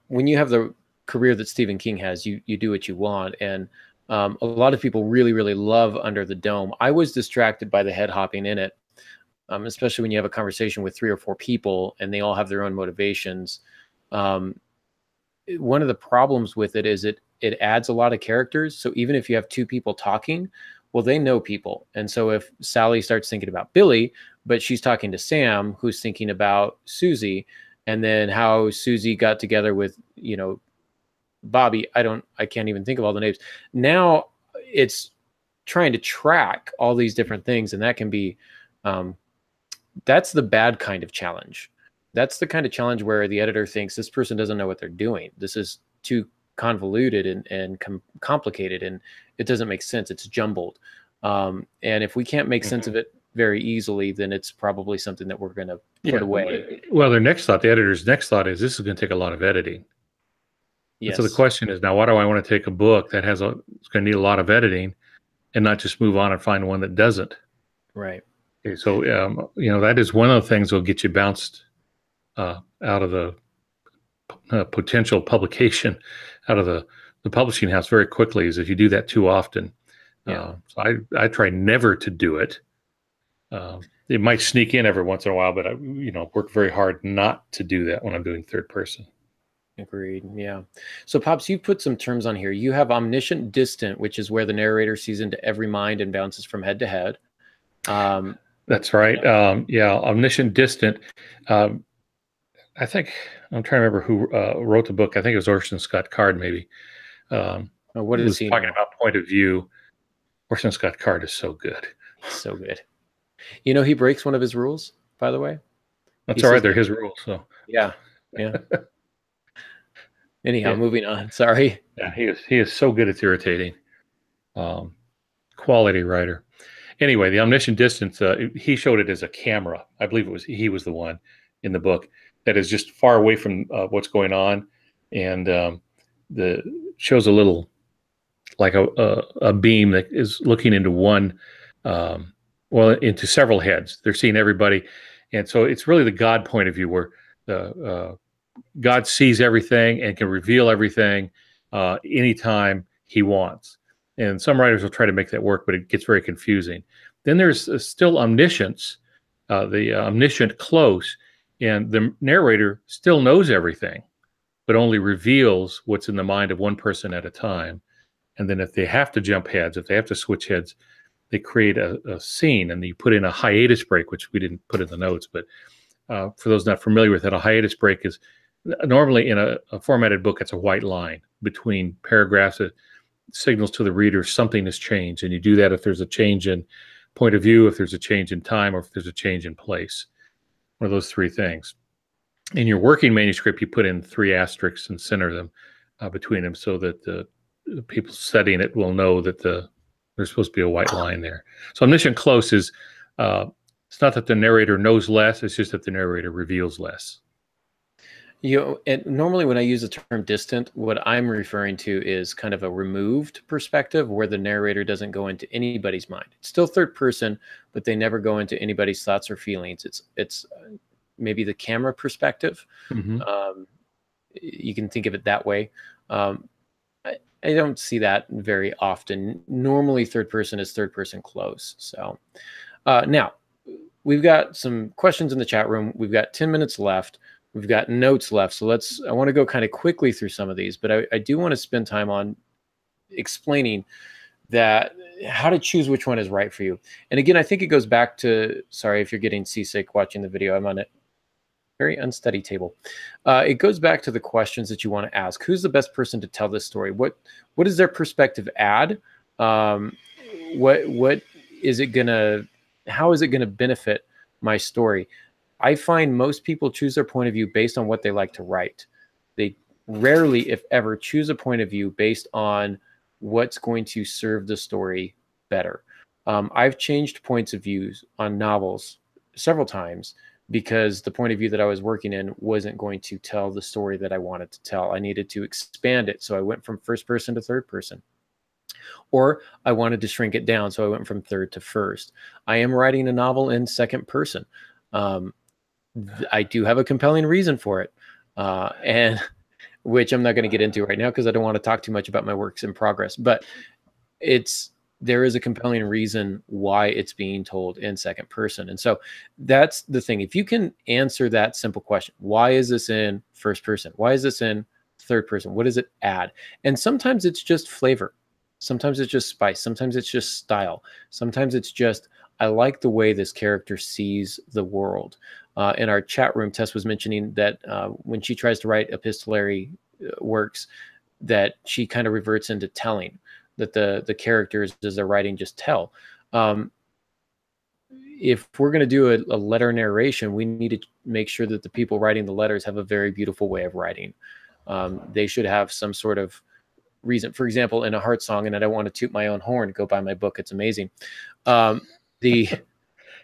when you have the career that Stephen King has, you do what you want. And a lot of people really, really love Under the Dome. I was distracted by the head hopping in it, especially when you have a conversation with 3 or 4 people and they all have their own motivations. One of the problems with it is it adds a lot of characters. So even if you have 2 people talking, well, they know people. And so if Sally starts thinking about Billy, but she's talking to Sam, who's thinking about Susie, and then how Susie got together with, Bobby, I can't even think of all the names. Now it's trying to track all these different things. And that can be, that's the bad kind of challenge. That's the kind of challenge where the editor thinks this person doesn't know what they're doing. This is too convoluted and complicated, and it doesn't make sense. It's jumbled. And if we can't make sense of it very easily, then it's probably something that we're going to put away. Well, the editor's next thought is this is going to take a lot of editing. Yes. So the question is now, why do I want to take a book that it's going to need a lot of editing and not just move on and find one that doesn't? Right. Okay, so, that is one of the things that will get you bounced out of the potential publication out of the publishing house very quickly, is if you do that too often. So I try never to do it. It might sneak in every once in a while, but I work very hard not to do that when I'm doing third person. Agreed. Yeah. So Pops, you put some terms on here. You have omniscient distant, which is where the narrator sees into every mind and bounces from head to head. That's right. Omniscient distant. I think I'm trying to remember who wrote the book. I think it was Orson Scott Card, maybe. What is he talking about point of view? Orson Scott Card is so good. So good. He breaks one of his rules, by the way. That's all right. They're his rules. So yeah. Anyhow, moving on. Sorry. Yeah, he is so good. It's irritating. Quality writer. Anyway, the omniscient distance. He showed it as a camera. I believe he was the one in the book that is just far away from what's going on, and shows a little like a beam that is looking into one, into several heads. They're seeing everybody, and so it's really the God point of view where God sees everything and can reveal everything anytime he wants. And some writers will try to make that work, but it gets very confusing. Then there's still omniscience, the omniscient close, and the narrator still knows everything, but only reveals what's in the mind of one person at a time. And then if they have to jump heads, if they have to switch heads, they create a scene, and you put in a hiatus break, which we didn't put in the notes. But for those not familiar with it, a hiatus break is normally in a formatted book, it's a white line between paragraphs that signals to the reader something has changed. And you do that if there's a change in point of view, if there's a change in time, or if there's a change in place. One of those three things. In your working manuscript, you put in 3 asterisks and center them between them so that the people studying it will know that there's supposed to be a white line there. So omniscient close is, it's not that the narrator knows less, it's just that the narrator reveals less. And normally when I use the term distant, what I'm referring to is kind of a removed perspective where the narrator doesn't go into anybody's mind. It's still third person, but they never go into anybody's thoughts or feelings. It's maybe the camera perspective. Mm-hmm. You can think of it that way. I don't see that very often. Normally third person is third person close. So now we've got some questions in the chat room. We've got 10 minutes left. We've got notes left. So I want to go kind of quickly through some of these, but I do want to spend time on explaining that how to choose which one is right for you. And again, I think it goes back to, sorry if you're getting seasick watching the video, I'm on a very unsteady table. It goes back to the questions that you want to ask. Who's the best person to tell this story? What does their perspective add? What is it gonna, how is it gonna benefit my story? I find most people choose their point of view based on what they like to write. They rarely, if ever, choose a point of view based on what's going to serve the story better. I've changed points of views on novels several times because the point of view that I was working in wasn't going to tell the story that I wanted to tell. I needed to expand it. So I went from first person to third person. Or I wanted to shrink it down. So I went from third to first. I am writing a novel in second person. I do have a compelling reason for it, and which I'm not going to get into right now because I don't want to talk too much about my works in progress, but there is a compelling reason why it's being told in second person. And so that's the thing. If you can answer that simple question, why is this in first person? Why is this in third person? What does it add? And sometimes it's just flavor. Sometimes it's just spice. Sometimes it's just style. Sometimes it's just, I like the way this character sees the world. In our chat room, Tess was mentioning that when she tries to write epistolary works, that she kind of reverts into telling, that the characters as they're writing just tell. If we're going to do a letter narration, we need to make sure that the people writing the letters have a very beautiful way of writing. They should have some sort of reason. For example, in A Heart Song, and I don't want to toot my own horn, go buy my book, it's amazing.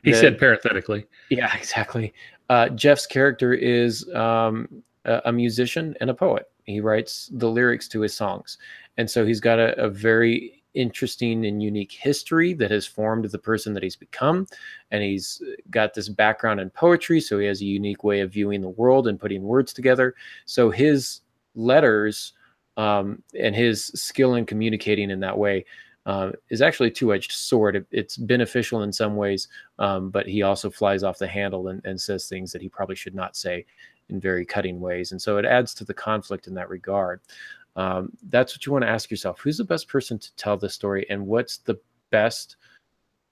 He said parenthetically. Yeah, exactly. Jeff's character is a musician and a poet. He writes the lyrics to his songs. And so he's got a very interesting and unique history that has formed the person that he's become. And he's got this background in poetry. So he has a unique way of viewing the world and putting words together. So his letters and his skill in communicating in that way is actually a two-edged sword. It's beneficial in some ways, but he also flies off the handle and says things that he probably should not say in very cutting ways. And so it adds to the conflict in that regard. That's what you want to ask yourself. Who's the best person to tell this story? And what's the best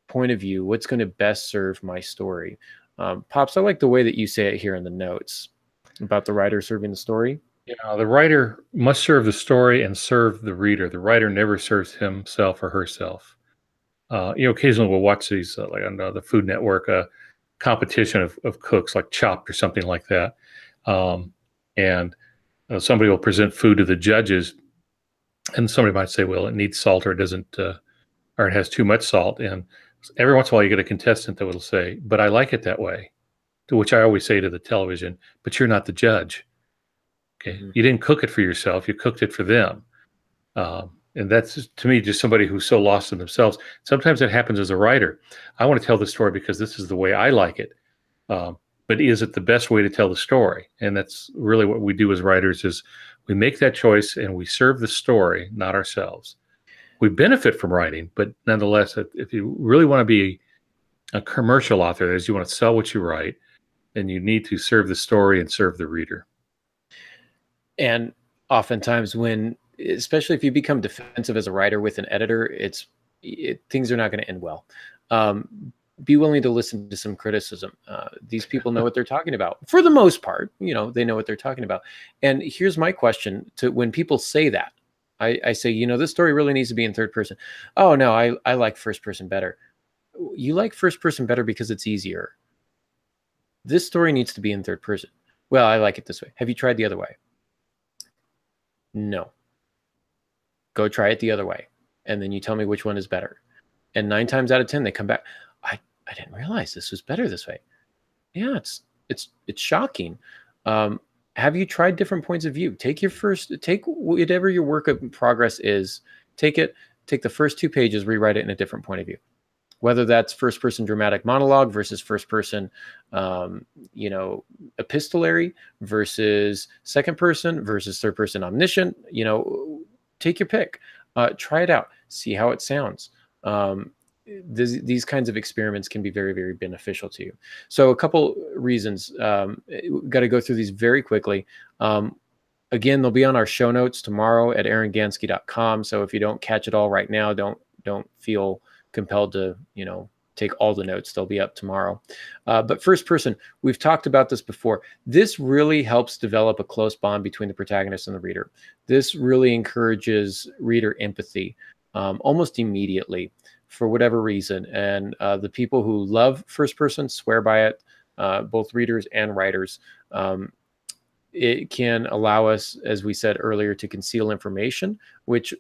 point of view? What's going to best serve my story? Pops, I like the way that you say it here in the notes about the writer serving the story. Yeah, the writer must serve the story and serve the reader. The writer never serves himself or herself. Occasionally we'll watch these, like on the Food Network, competition of cooks, like Chopped or something like that. And somebody will present food to the judges, and somebody might say, well, it needs salt, or it doesn't, or it has too much salt. And every once in a while you get a contestant that will say, but I like it that way. To which I always say to the television, but you're not the judge. Okay, you didn't cook it for yourself; you cooked it for them, and that's, to me, just somebody who's so lost in themselves. Sometimes it happens as a writer. I want to tell the story because this is the way I like it, but is it the best way to tell the story? And that's really what we do as writers: is we make that choice and we serve the story, not ourselves. We benefit from writing, but nonetheless, if you really want to be a commercial author. That is, you want to sell what you write, and you need to serve the story and serve the reader. And oftentimes especially if you become defensive as a writer with an editor, things are not going to end well. Be willing to listen to some criticism. These people know what they're talking about. For the most part, they know what they're talking about. And here's my question to when people say that. I say, this story really needs to be in third person. Oh, no, I like first person better. You like first person better because it's easier. This story needs to be in third person. Well, I like it this way. Have you tried the other way? No. Go try it the other way. And then you tell me which one is better. And 9 times out of 10, they come back. I didn't realize this was better this way. Yeah, it's shocking. Have you tried different points of view? Take whatever your work of progress is, take the first 2 pages, rewrite it in a different point of view. Whether that's first person dramatic monologue versus first person, epistolary versus second person versus third person omniscient, take your pick, try it out, see how it sounds. These kinds of experiments can be very, very beneficial to you. So a couple reasons, got to go through these very quickly. Again, they'll be on our show notes tomorrow at aarongansky.com. So if you don't catch it all right now, don't feel compelled to, take all the notes. They'll be up tomorrow. But first person, we've talked about this before. This really helps develop a close bond between the protagonist and the reader. This really encourages reader empathy almost immediately for whatever reason. And the people who love first person swear by it, both readers and writers. It can allow us, as we said earlier, to conceal information, which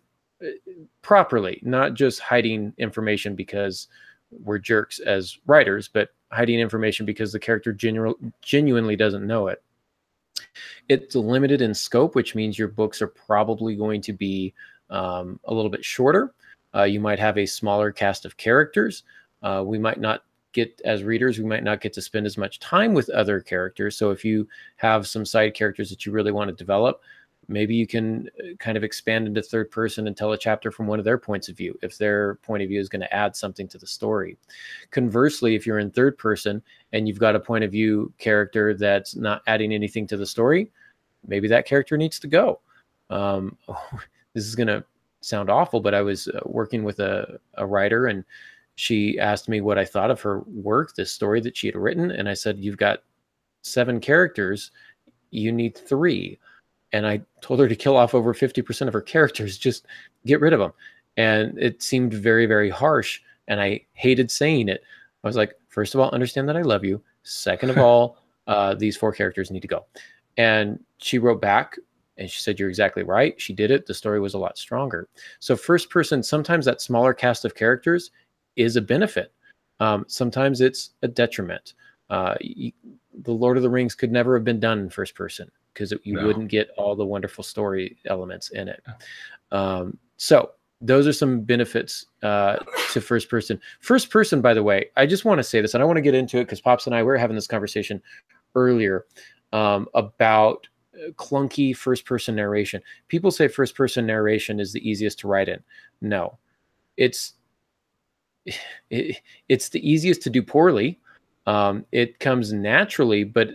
properly, not just hiding information because we're jerks as writers, but hiding information because the character genuinely doesn't know it. It's limited in scope, which means your books are probably going to be a little bit shorter. You might have a smaller cast of characters. We might not get, as readers, we might not get to spend as much time with other characters. So if you have some side characters that you really want to develop, maybe you can kind of expand into third person and tell a chapter from one of their points of view, if their point of view is going to add something to the story. Conversely, if you're in third person and you've got a point of view character that's not adding anything to the story, maybe that character needs to go. This is going to sound awful, but I was working with a writer, and she asked me what I thought of her work, this story that she had written. And I said, you've got 7 characters, you need 3. And I told her to kill off over 50% of her characters, just get rid of them. And it seemed very, very harsh. And I hated saying it. I was like, first of all, understand that I love you. Second of all, these 4 characters need to go. And she wrote back and she said, you're exactly right. She did it. The story was a lot stronger. So first person, sometimes that smaller cast of characters is a benefit. Sometimes it's a detriment. The Lord of the Rings could never have been done in first person, because you wouldn't get all the wonderful story elements in it. So those are some benefits to first person. First person, by the way, I just want to say this, and I want to get into it because Pops and I were having this conversation earlier about clunky first person narration. People say first person narration is the easiest to write in. No, it's the easiest to do poorly. It comes naturally, but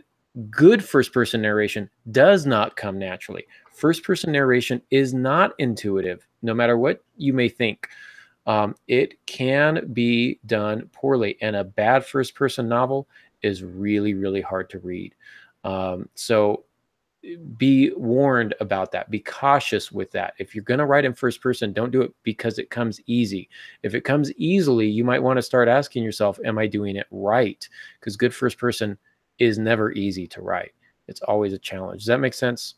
good first-person narration does not come naturally. First-person narration is not intuitive, no matter what you may think. It can be done poorly, and a bad first-person novel is really, really hard to read. So be warned about that. Be cautious with that. If you're going to write in first person, don't do it because it comes easy. If it comes easily, you might want to start asking yourself, am I doing it right? Because good first person is never easy to write. It's always a challenge. Does that make sense?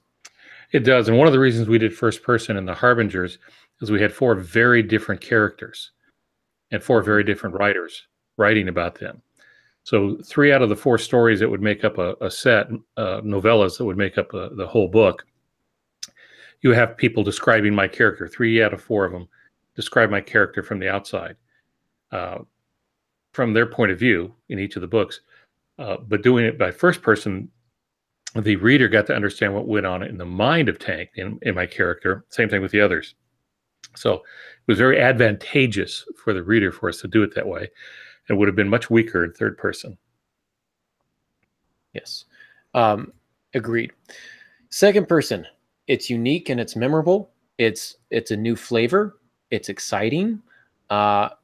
It does. And one of the reasons we did first person in the Harbingers is we had 4 very different characters and 4 very different writers writing about them. So 3 out of the 4 stories that would make up a set, novellas that would make up the whole book, you have people describing my character. 3 out of 4 of them describe my character from the outside, from their point of view in each of the books. But doing it by first person, the reader got to understand what went on in the mind of Tank in my character. Same thing with the others. So it was very advantageous for the reader for us to do it that way. It would have been much weaker in third person. Yes. Agreed. Second person, it's unique and it's memorable. It's a new flavor. It's exciting. Not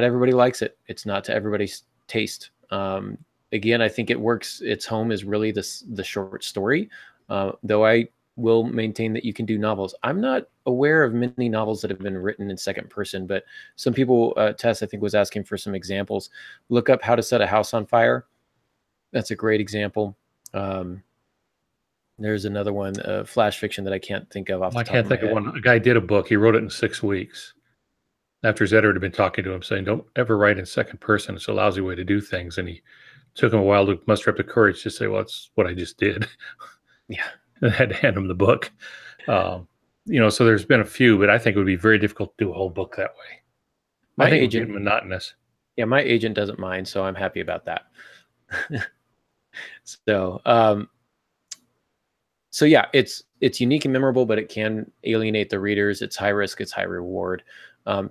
everybody likes it. It's not to everybody's taste. Again, I think it works. Its home is really the short story, though I will maintain that you can do novels. I'm not aware of many novels that have been written in second person, but some people, Tess, I think, was asking for some examples. Look up How to Set a House on Fire. That's a great example. There's another one, flash fiction, that I can't think of off the top of my head. I can't think of one. A guy did a book. He wrote it in 6 weeks. After his editor had been talking to him, saying, "Don't ever write in second person. It's a lousy way to do things." And he took him a while to muster up the courage to say, "Well, that's what I just did." Yeah. And I had to hand him the book. So there's been a few, but I think it would be very difficult to do a whole book that way. My I think agent, it would be monotonous. Yeah, my agent doesn't mind, so I'm happy about that. So yeah, it's unique and memorable, but it can alienate the readers. It's high risk, it's high reward.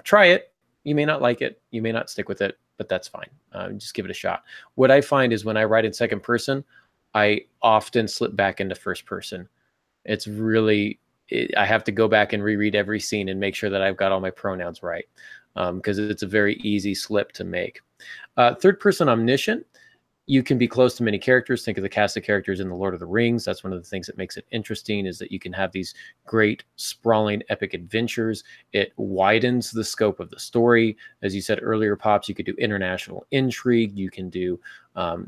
Try it. You may not like it. You may not stick with it, but that's fine. Just give it a shot. What I find is when I write in second person, I often slip back into first person. It's really, I have to go back and reread every scene and make sure that I've got all my pronouns right, because it's a very easy slip to make. Third person omniscient. You can be close to many characters. Think of the cast of characters in The Lord of the Rings. That's one of the things that makes it interesting, is that you can have these great, sprawling, epic adventures. It widens the scope of the story. As you said earlier, Pops, you could do international intrigue. You can do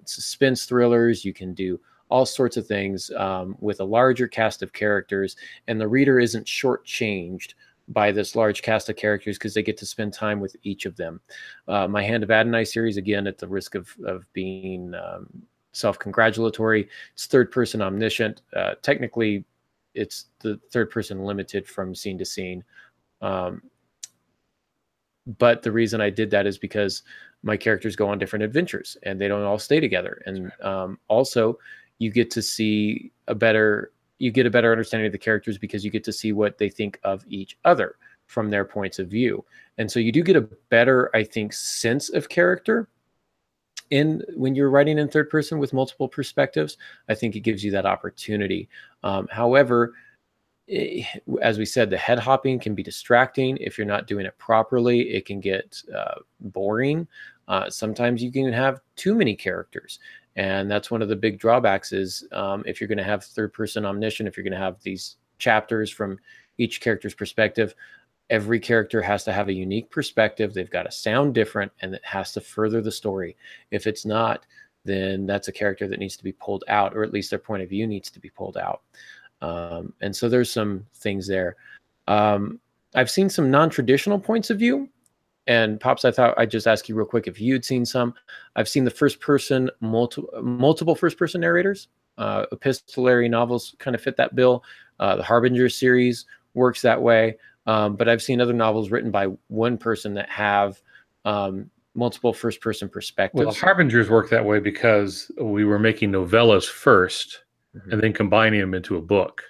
suspense thrillers. You can do all sorts of things with a larger cast of characters. And the reader isn't shortchanged by this large cast of characters because they get to spend time with each of them. My Hand of Adonai series, again, at the risk of being self-congratulatory, it's third person omniscient. Technically, it's the third person limited from scene to scene. But the reason I did that is because my characters go on different adventures and they don't all stay together. And also, you get to see a better understanding of the characters because you get to see what they think of each other from their points of view. And so you do get a better, I think, sense of character when you're writing in third person with multiple perspectives. I think it gives you that opportunity. However, as we said, the head hopping can be distracting. If you're not doing it properly, it can get boring. Sometimes you can have too many characters. And that's one of the big drawbacks is if you're going to have third person omniscient, if you're going to have these chapters from each character's perspective, every character has to have a unique perspective. They've got to sound different, and it has to further the story. If it's not, then that's a character that needs to be pulled out, or at least their point of view needs to be pulled out. And so there's some things there. I've seen some non-traditional points of view. And Pops, I thought I'd just ask you real quick if you'd seen some. I've seen the first person, multiple first person narrators. Epistolary novels kind of fit that bill. The Harbinger series works that way. But I've seen other novels written by one person that have multiple first person perspectives. Well, the Harbingers work that way because we were making novellas first and then combining them into a book.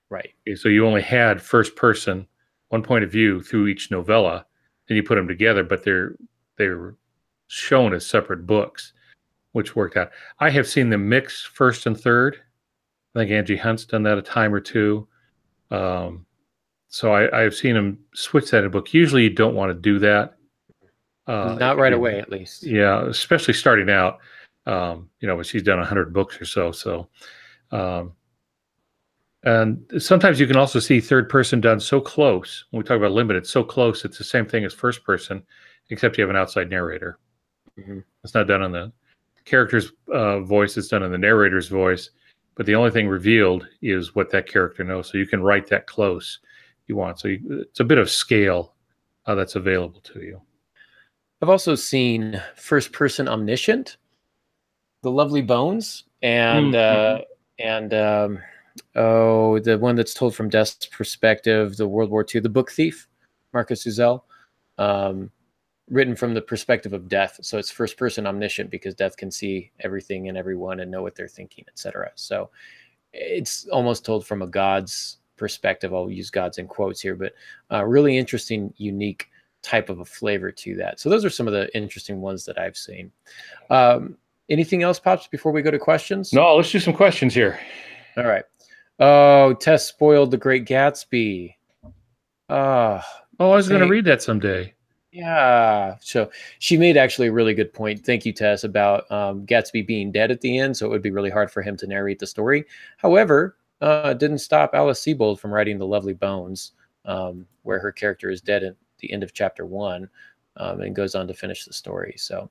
Right. Okay, so you only had first person, one point of view through each novella. Then you put them together, but they're shown as separate books, which worked out. I have seen them mix first and third. I think Angie Hunt's done that a time or two. So I've seen them switch that in a book. Usually you don't want to do that. Not right away, at least. Yeah, especially starting out. When she's done 100 books or so. So, and sometimes you can also see third person done so close. When we talk about limited, so close, it's the same thing as first person, except you have an outside narrator. It's not done on the character's voice, it's done in the narrator's voice, but the only thing revealed is what that character knows. So you can write that close if you want. So it's a bit of scale that's available to you. I've also seen first person omniscient, The Lovely Bones, and the one that's told from Death's perspective, the World War II, The Book Thief, Marcus Uzel, written from the perspective of Death. So it's first person omniscient because Death can see everything and everyone and know what they're thinking, etc. So it's almost told from a God's perspective. I'll use God's in quotes here, but really interesting, unique type of a flavor to that. So those are some of the interesting ones that I've seen. Anything else, Pops, before we go to questions? No, let's do some questions here. All right. Oh, Tess spoiled The Great Gatsby. Oh, I was going to read that someday. Yeah. So she made actually a really good point. Thank you, Tess, about Gatsby being dead at the end. So it would be really hard for him to narrate the story. However, it didn't stop Alice Sebold from writing The Lovely Bones, where her character is dead at the end of chapter 1 and goes on to finish the story. So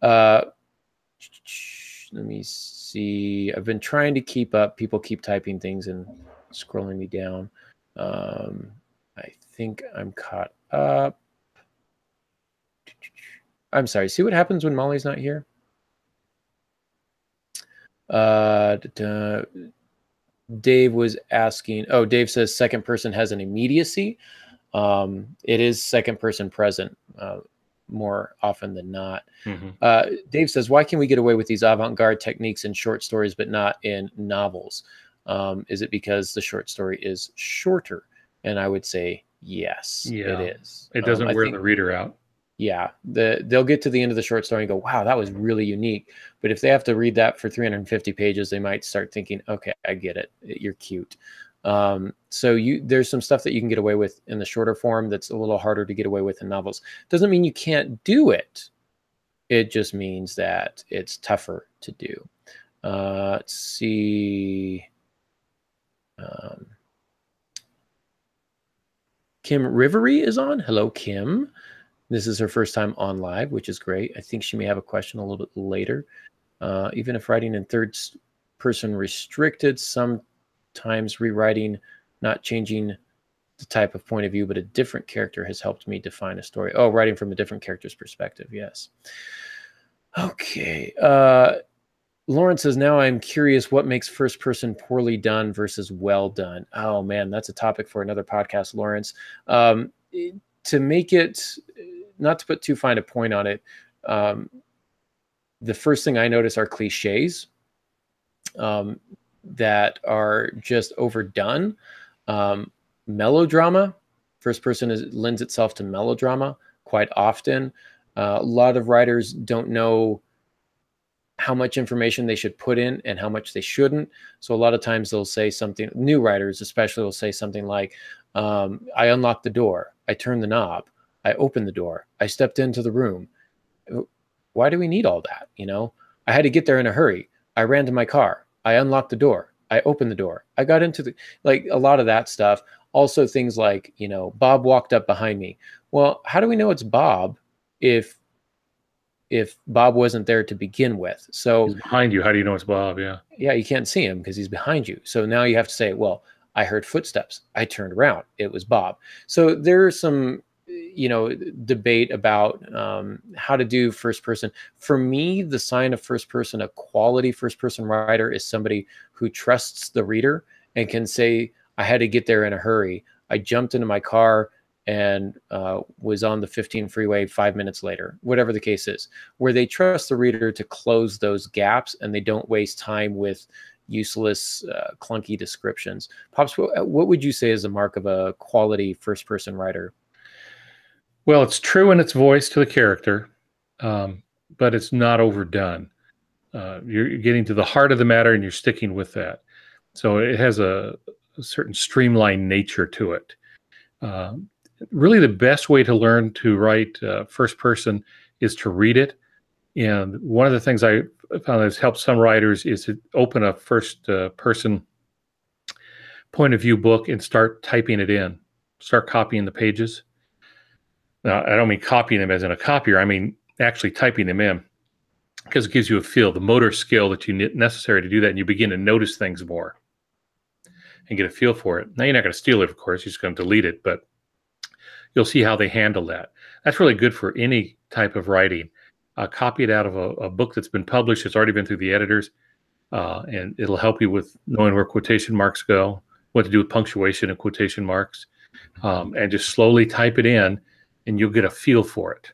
let me see. I've been trying to keep up. People keep typing things and scrolling me down. I think I'm caught up. I'm sorry. See what happens when Molly's not here? Dave was asking. Oh, Dave says second person has an immediacy. It is second person present more often than not. Dave says, why can we get away with these avant-garde techniques in short stories but not in novels? Is it because the short story is shorter? And I would say yes, it is. It doesn't wear the reader out. Yeah, they'll get to the end of the short story and go, wow, that was really unique. But if they have to read that for 350 pages, they might start thinking, okay, I get it. You're cute. So there's some stuff that you can get away with in the shorter form that's a little harder to get away with in novels. Doesn't mean you can't do it. It just means that it's tougher to do. Let's see. Kim Rivery is on. Hello, Kim. This is her first time on live, which is great. I think she may have a question a little bit later. Even if writing in third person restricted, sometimes rewriting, not changing the type of point of view, but a different character has helped me define a story. Oh, writing from a different character's perspective. Yes. Okay. Lauren says, now I'm curious what makes first person poorly done versus well done. Oh man, that's a topic for another podcast, Lawrence. To make it, not to put too fine a point on it, the first thing I notice are cliches that are just overdone. Melodrama, first person lends itself to melodrama quite often. A lot of writers don't know how much information they should put in and how much they shouldn't. So a lot of times they'll say something, new writers especially will say something like, I unlocked the door, I turned the knob, I opened the door, I stepped into the room. Why do we need all that? You know, I had to get there in a hurry. I ran to my car, I unlocked the door, I opened the door, I got into like a lot of that stuff. Also things like, you know, Bob walked up behind me. Well, how do we know it's Bob if Bob wasn't there to begin with? So he's behind you. How do you know it's Bob? Yeah. Yeah, you can't see him because he's behind you. So now you have to say, well, I heard footsteps. I turned around. It was Bob. So there's some, you know, debate about how to do first person. For me, the sign of first person, a quality first person writer, is somebody who trusts the reader and can say, I had to get there in a hurry. I jumped into my car and was on the 15 freeway 5 minutes later, whatever the case is, where they trust the reader to close those gaps and they don't waste time with useless, clunky descriptions. Pops, what would you say is the mark of a quality first-person writer? Well, it's true in its voice to the character, but it's not overdone. You're getting to the heart of the matter and you're sticking with that. So it has a certain streamlined nature to it. Really, the best way to learn to write first person is to read it. And one of the things I found that's helped some writers is to open a first person point of view book and start typing it in, start copying the pages. Now, I don't mean copying them as in a copier. I mean actually typing them in, because it gives you a feel, the motor skill that you need necessary to do that, and you begin to notice things more and get a feel for it. Now, you're not going to steal it, of course. You're just going to delete it, but you'll see how they handle that. That's really good for any type of writing. Copy it out of a book that's been published. It's already been through the editors, and it'll help you with knowing where quotation marks go, what to do with punctuation and quotation marks, and just slowly type it in, and you'll get a feel for it.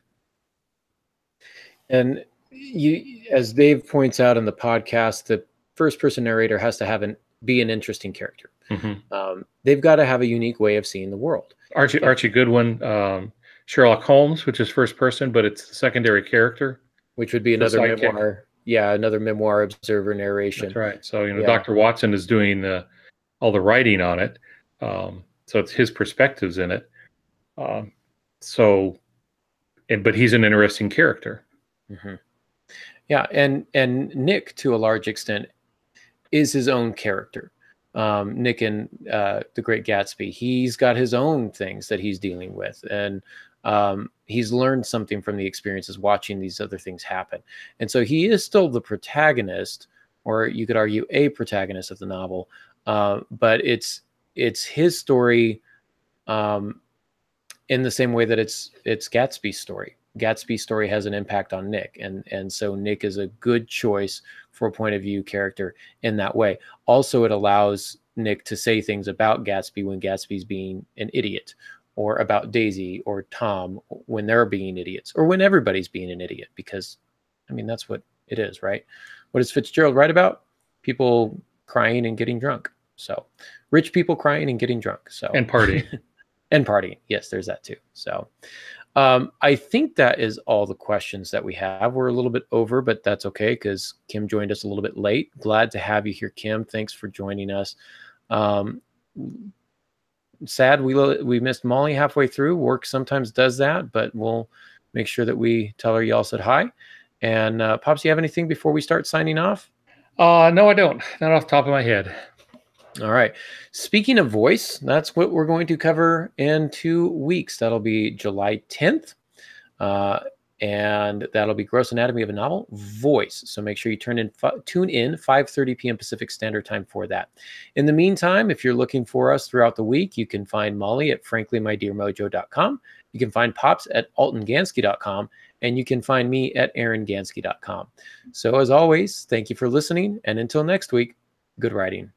And you, as Dave points out in the podcast, the first-person narrator has to be an interesting character. Mm-hmm. They've got to have a unique way of seeing the world. Archie Goodwin, Sherlock Holmes, which is first person, but it's the secondary character. Which would be The another sidekick. memoir. Yeah, another memoir, observer, narration. That's right. So, Yeah. Dr. Watson is doing all the writing on it. So it's his perspectives in it. But he's an interesting character. Mm-hmm. Yeah, and Nick, to a large extent, is his own character. Nick in The Great Gatsby, he's got his own things that he's dealing with, and he's learned something from the experiences watching these other things happen. And so he is still the protagonist, or you could argue a protagonist of the novel, but it's his story in the same way that it's Gatsby's story. Gatsby's story has an impact on Nick, and so Nick is a good choice for a point of view character in that way. Also, it allows Nick to say things about Gatsby when Gatsby's being an idiot, or about Daisy or Tom when they're being idiots, or when everybody's being an idiot, because, I mean, that's what it is, right? What does Fitzgerald write about? People crying and getting drunk. So rich people crying and getting drunk. So and partying. And partying. Yes, there's that too. So I think that is all the questions that we have. We're a little bit over, but that's okay because Kim joined us a little bit late. Glad to have you here, Kim. Thanks for joining us. Sad we missed Molly halfway through. Work sometimes does that, but we'll make sure that we tell her y'all said hi. And Pops, you have anything before we start signing off? No, I don't. Not off the top of my head. All right. Speaking of voice, that's what we're going to cover in 2 weeks. That'll be July 10th. And that'll be Gross Anatomy of a Novel, Voice. So make sure you tune in 5:30 p.m. Pacific Standard Time for that. In the meantime, if you're looking for us throughout the week, you can find Molly at franklymydearmojo.com. You can find Pops at altongansky.com. And you can find me at aarongansky.com. So as always, thank you for listening. And until next week, good writing.